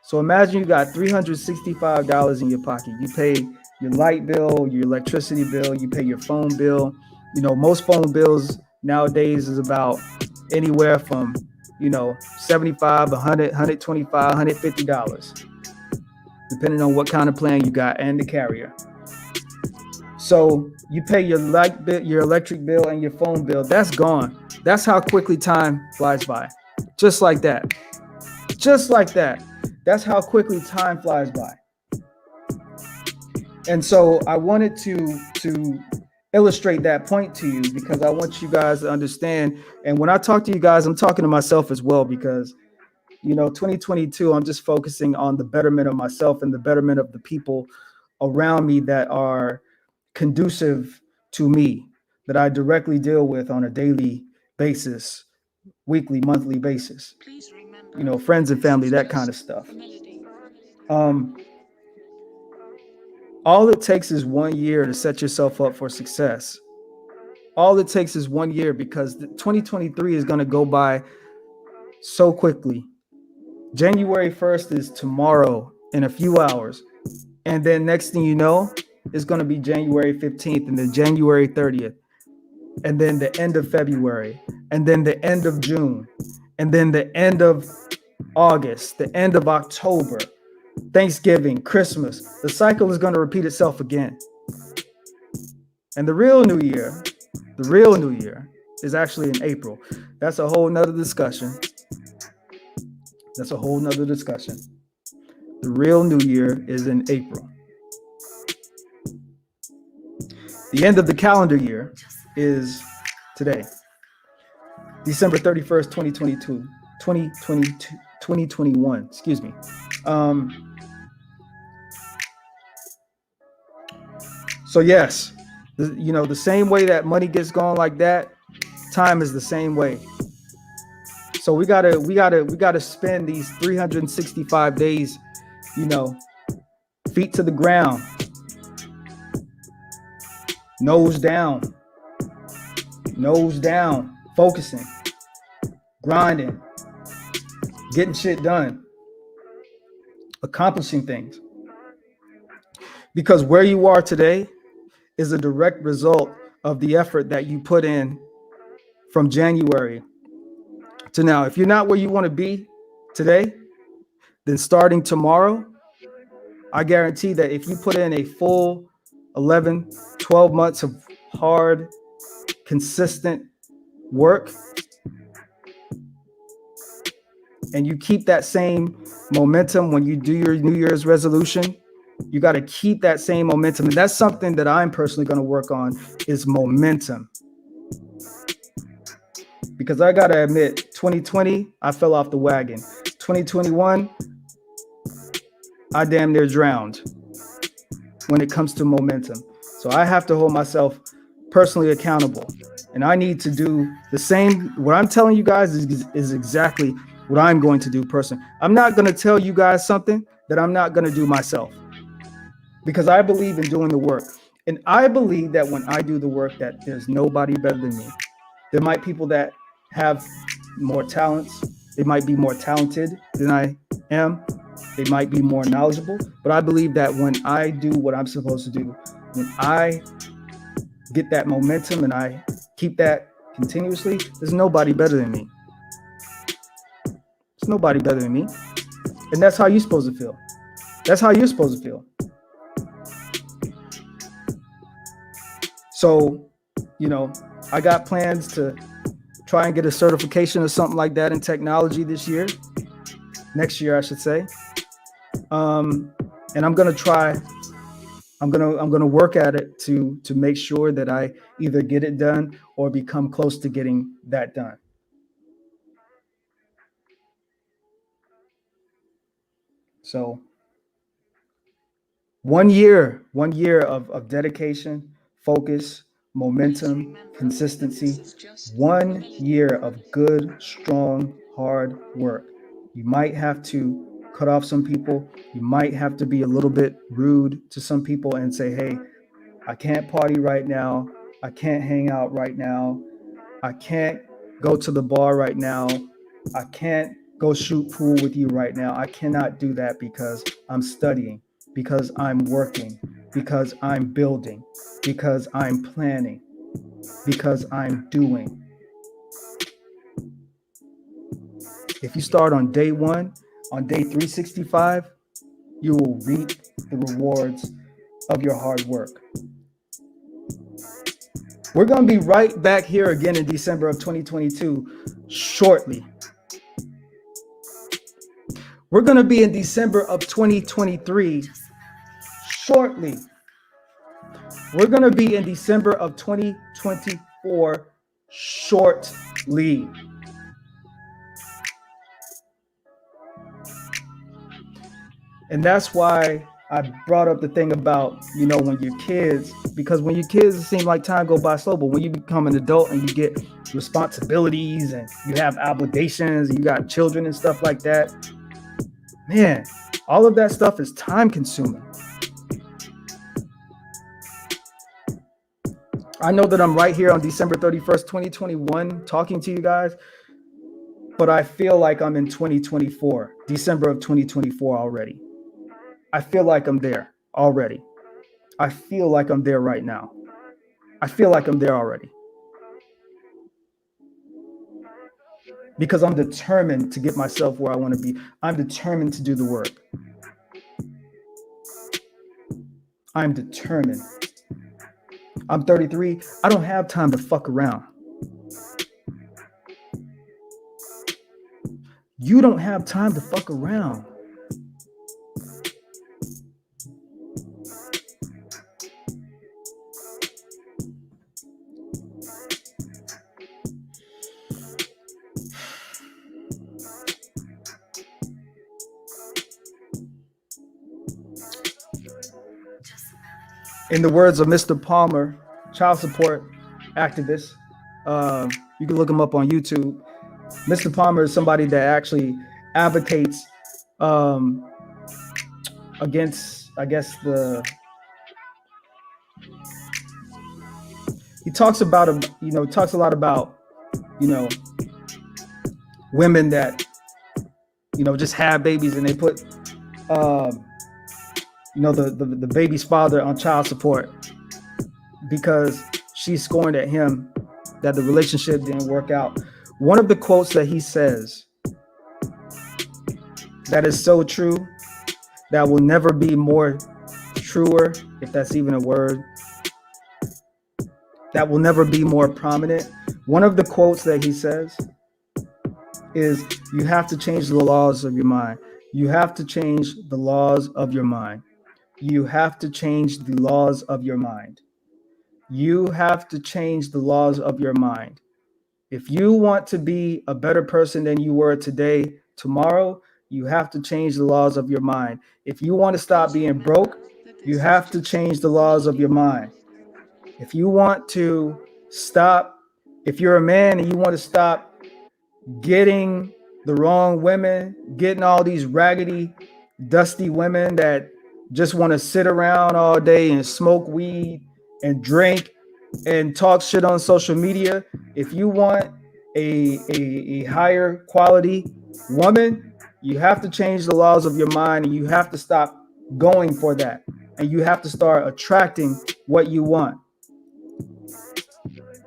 So imagine you got $365 in your pocket. You pay your light bill, your electricity bill, you pay your phone bill. Most phone bills nowadays is about anywhere from, $75, $100, $125, $150, depending on what kind of plan you got and the carrier. So you pay your light bill, your electric bill, and your phone bill. That's gone. That's how quickly time flies by. Just like that. Just like that. That's how quickly time flies by. And so I wanted to illustrate that point to you because I want you guys to understand. And when I talk to you guys, I'm talking to myself as well because, 2022, I'm just focusing on the betterment of myself and the betterment of the people around me that are conducive to me, that I directly deal with on a daily basis, weekly, monthly basis, Please remember friends and this family, is that kind of just stuff. a melody. All it takes is 1 year to set yourself up for success. All it takes is 1 year because 2023 is going to go by so quickly. January 1st is tomorrow in a few hours. And then next thing you know, it's going to be January 15th and then January 30th. And then the end of February. And then the end of June. And then the end of August. The end of October. Thanksgiving, Christmas. The cycle is going to repeat itself again. And the real New Year is actually in April. That's a whole nother discussion. The real New Year is in April. The end of the calendar year is today, December 31st, 2021, excuse me. So yes, the same way that money gets gone like that, time is the same way. So we gotta spend these 365 days, feet to the ground, nose down, focusing, grinding, getting shit done, accomplishing things. Because where you are today is a direct result of the effort that you put in from January to now. If you're not where you want to be today, then starting tomorrow, I guarantee that if you put in a full 11, 12 months of hard, consistent work, and you keep that same momentum when you do your New Year's resolution, you got to keep that same momentum. And that's something that I'm personally going to work on is momentum. Because I got to admit, 2020, I fell off the wagon. 2021, I damn near drowned when it comes to momentum. So I have to hold myself personally accountable. And I need to do the same. What I'm telling you guys is exactly what I'm going to do personally. I'm not going to tell you guys something that I'm not going to do myself. Because I believe in doing the work. And I believe that when I do the work, that there's nobody better than me. There might be people that have more talents. They might be more talented than I am. They might be more knowledgeable. But I believe that when I do what I'm supposed to do, when I get that momentum and I keep that continuously, there's nobody better than me. There's nobody better than me. And that's how you're supposed to feel. That's how you're supposed to feel. So, I got plans to try and get a certification or something like that in technology this year. Next year, I should say. And I'm going to work at it to make sure that I either get it done or become close to getting that done. So 1 year of dedication, focus, momentum, consistency, 1 year of good, strong, hard work. You might have to cut off some people. You might have to be a little bit rude to some people and say, hey, I can't party right now. I can't hang out right now. I can't go to the bar right now. I can't go shoot pool with you right now. I cannot do that because I'm studying, because I'm working, because I'm building, because I'm planning, because I'm doing. If you start on day 1, on day 365, you will reap the rewards of your hard work. We're going to be right back here again in December of 2022 shortly. We're going to be in December of 2023 shortly. We're going to be in December of 2024 shortly. And that's why I brought up the thing about, when you're kids, because when you're kids, it seems like time go by slow. But when you become an adult and you get responsibilities and you have obligations and you got children and stuff like that, man, all of that stuff is time consuming. I know that I'm right here on December 31st, 2021, talking to you guys, but I feel like I'm in 2024, December of 2024 already. I feel like I'm there already. I feel like I'm there right now. I feel like I'm there already. Because I'm determined to get myself where I want to be. I'm determined to do the work. I'm determined. I'm 33. I don't have time to fuck around. You don't have time to fuck around. In the words of Mr. Palmer, child support activist, you can look him up on YouTube. Mr. Palmer is somebody that actually advocates against, I guess, he talks about, talks a lot about, women that, just have babies and they put, the baby's father on child support because she's scorned at him that the relationship didn't work out. One of the quotes that he says that is so true, that will never be more truer, if that's even a word, that will never be more prominent. One of the quotes that he says is, you have to change the laws of your mind. You have to change the laws of your mind. You have to change the laws of your mind. You have to change the laws of your mind. If you want to be a better person than you were today, tomorrow, you have to change the laws of your mind. If you want to stop being broke, you have to change the laws of your mind. If you want to stop, if you're a man and you want to stop getting the wrong women, getting all these raggedy, dusty women that just want to sit around all day and smoke weed and drink and talk shit on social media, if you want a higher quality woman, you have to change the laws of your mind and you have to stop going for that. And you have to start attracting what you want.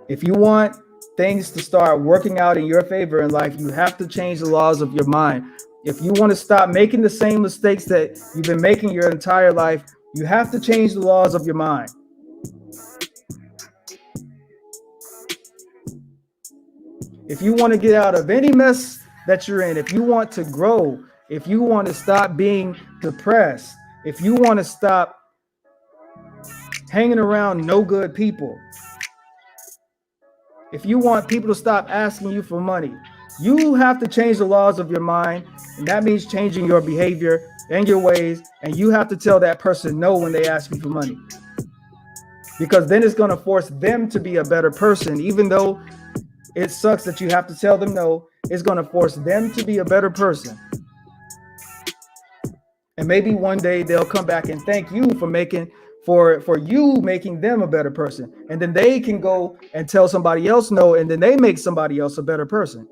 If you want things to start working out in your favor in life, you have to change the laws of your mind. If you want to stop making the same mistakes that you've been making your entire life, you have to change the laws of your mind. If you want to get out of any mess that you're in, if you want to grow, if you want to stop being depressed, if you want to stop hanging around no good people, if you want people to stop asking you for money, you have to change the laws of your mind. And that means changing your behavior and your ways. And you have to tell that person no when they ask you for money. Because then it's going to force them to be a better person. Even though it sucks that you have to tell them no, it's going to force them to be a better person. And maybe one day they'll come back and thank you for you making them a better person. And then they can go and tell somebody else no, and then they make somebody else a better person.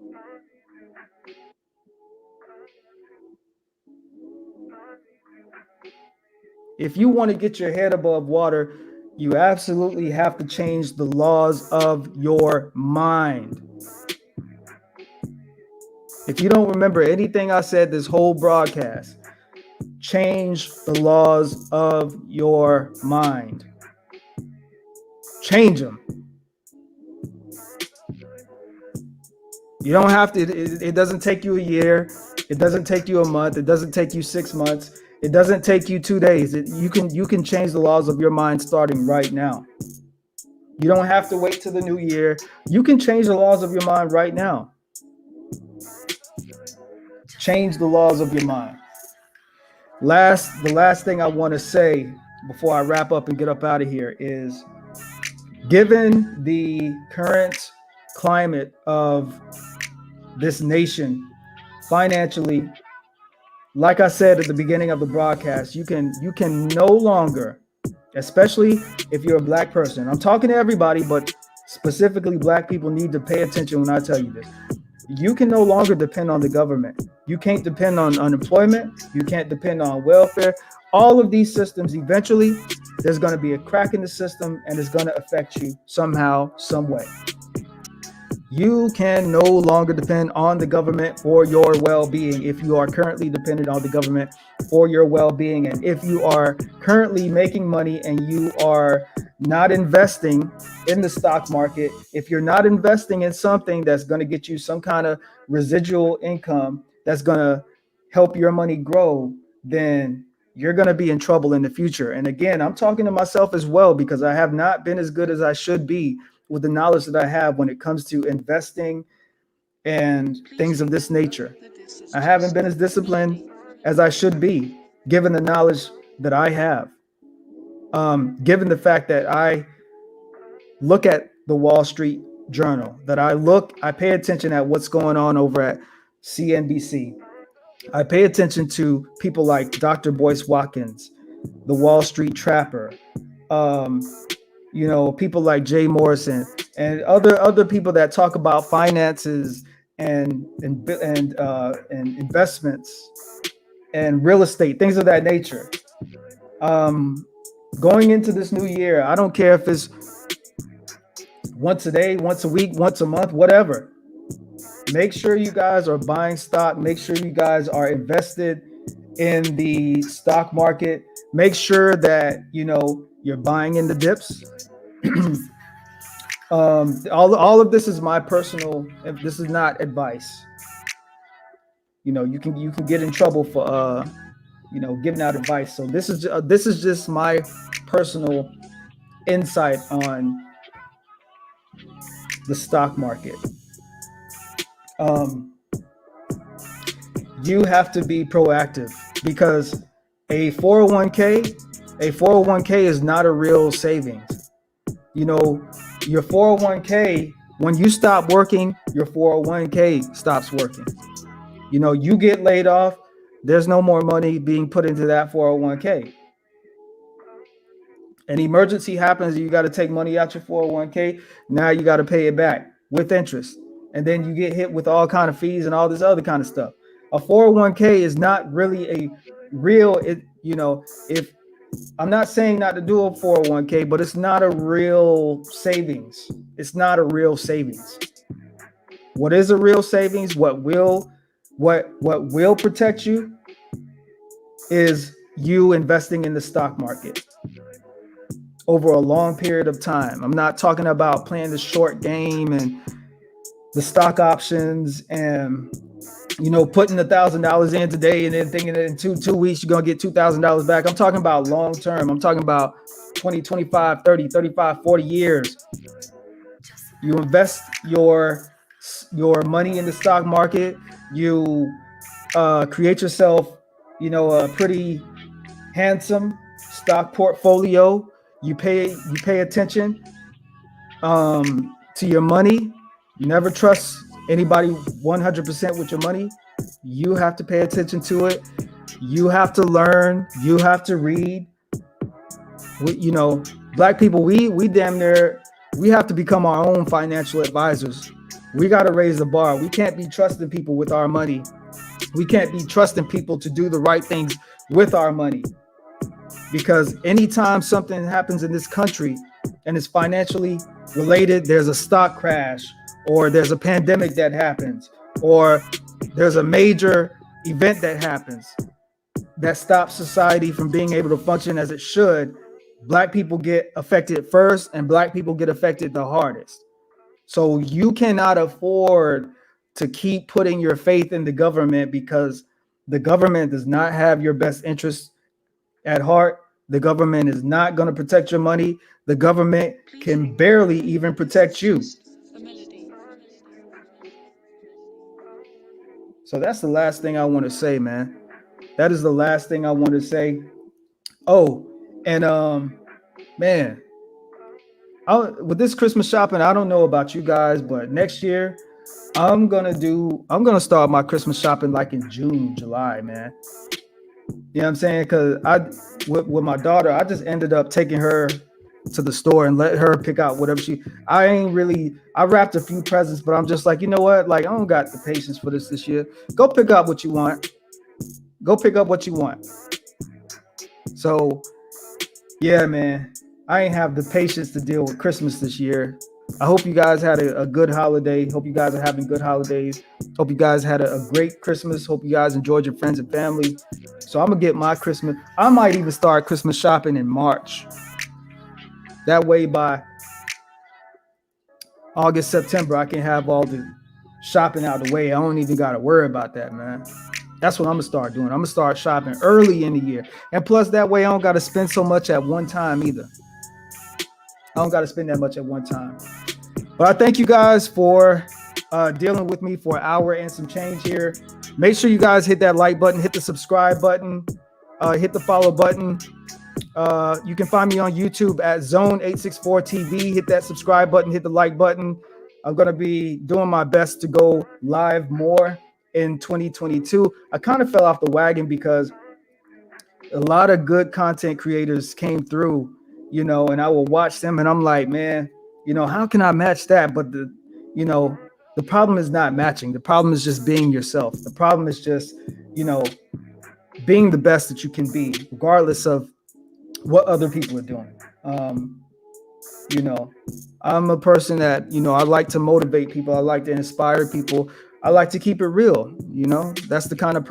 If you want to get your head above water, you absolutely have to change the laws of your mind. If you don't remember anything I said this whole broadcast, change the laws of your mind. Change them. You don't have to, it doesn't take you a year. It doesn't take you a month. It doesn't take you 6 months. It doesn't take you 2 days. You can change the laws of your mind starting right now. You don't have to wait till the new year. You can change the laws of your mind right now. Change the laws of your mind. The last thing I want to say before I wrap up and get up out of here is, given the current climate of this nation financially, like I said at the beginning of the broadcast, you can no longer, especially if you're a black person, I'm talking to everybody, but specifically black people need to pay attention when I tell you this. You can no longer depend on the government. You can't depend on unemployment. You can't depend on welfare. All of these systems, eventually, there's going to be a crack in the system and it's going to affect you somehow, some way. You can no longer depend on the government for your well-being if you are currently dependent on the government for your well-being. And if you are currently making money and you are not investing in the stock market, if you're not investing in something that's going to get you some kind of residual income that's going to help your money grow, then you're going to be in trouble in the future. And again, I'm talking to myself as well, because I have not been as good as I should be with the knowledge that I have when it comes to investing and things of this nature. I haven't been as disciplined as I should be, given the knowledge that I have. Given the fact that I look at the Wall Street Journal, that I pay attention at what's going on over at CNBC. I pay attention to people like Dr. Boyce Watkins, the Wall Street Trapper, people like Jay Morrison and other people that talk about finances and investments and real estate, things of that nature. Going into this new year, I don't care if it's once a day, once a week, once a month, whatever. Make sure you guys are buying stock. Make sure you guys are invested in the stock market. Make sure that, you're buying in the dips. All of this is my personal, this is not advice. You can get in trouble for, giving out advice. So this is just my personal insight on the stock market. You have to be proactive, because a 401k is not a real savings. Your 401k, when you stop working, your 401k stops working. You get laid off, there's no more money being put into that 401k. An emergency happens, you got to take money out your 401k. Now you got to pay it back with interest. And then you get hit with all kind of fees and all this other kind of stuff. A 401k is not really a real, if I'm not saying not to do a 401k, but it's not a real savings. It's not a real savings. What is a real savings? What will protect you is you investing in the stock market over a long period of time. I'm not talking about playing the short game and the stock options and putting $1,000 in today and then thinking that in two weeks you're going to get $2,000 back. I'm talking about long term. I'm talking about 20, 25, 30, 35, 40 years. You invest your money in the stock market. You create yourself, a pretty handsome stock portfolio. You pay attention to your money. You never trust anybody 100% with your money. You have to pay attention to it. You have to learn. You have to read. Black people, we damn near, we have to become our own financial advisors. We got to raise the bar. We can't be trusting people with our money. We can't be trusting people to do the right things with our money. Because anytime something happens in this country and it's financially related, there's a stock crash, or there's a pandemic that happens, or there's a major event that happens that stops society from being able to function as it should, Black people get affected first, and Black people get affected the hardest. So you cannot afford to keep putting your faith in the government, because the government does not have your best interests at heart. The government is not going to protect your money. The government can barely even protect you. A melody. So that's the last thing I want to say, man. That is the last thing I want to say. Oh, and man, with this Christmas shopping, I don't know about you guys, but next year I'm gonna start my Christmas shopping like in June, July, man. You know what I'm saying? Because with my daughter, I just ended up taking her to the store and let her pick out whatever I wrapped a few presents, but I'm just like, you know what? Like, I don't got the patience for this year. Go pick up what you want. Go pick up what you want. So, yeah, man, I ain't have the patience to deal with Christmas this year. I hope you guys had a good holiday. Hope you guys are having good holidays. Hope you guys had a great Christmas. Hope you guys enjoyed your friends and family. So I'm going to get my Christmas. I might even start Christmas shopping in March. That way by August, September, I can have all the shopping out of the way. I don't even got to worry about that, man. That's what I'm going to start doing. I'm going to start shopping early in the year. And plus, that way I don't got to spend so much at one time either. I don't got to spend that much at one time. But I thank you guys for dealing with me for an hour and some change here. Make sure you guys hit that like button, hit the subscribe button, hit the follow button. You can find me on YouTube at Zone864 TV. Hit that subscribe button, hit the like button. I'm going to be doing my best to go live more in 2022. I kind of fell off the wagon because a lot of good content creators came through, you know, and I will watch them and I'm like, man, you know, how can I match that? But the problem is not matching. The problem is just being yourself. The problem is just, you know, being the best that you can be, regardless of what other people are doing. You know, I'm a person that, you know, I like to motivate people. I like to inspire people. I like to keep it real. You know, that's the kind of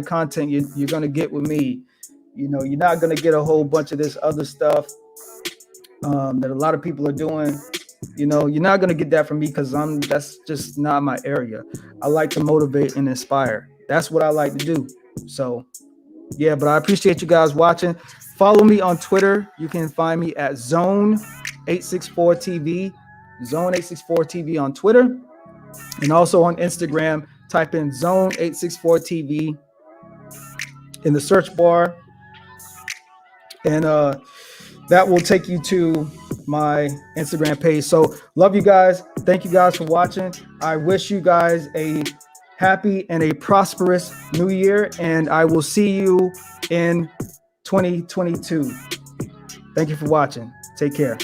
content you're going to get with me. You know, you're not going to get a whole bunch of this other stuff that a lot of people are doing. You know, you're not going to get that from me because that's just not my area. I like to motivate and inspire. That's what I like to do. So, yeah, but I appreciate you guys watching. Follow me on Twitter. You can find me at Zone864 TV, Zone864 TV on Twitter, and also on Instagram. Type in Zone864 TV in the search bar, and that will take you to my Instagram page. So love you guys. Thank you guys for watching. I wish you guys a happy and a prosperous new year, and I will see you in 2022. Thank you for watching. Take care.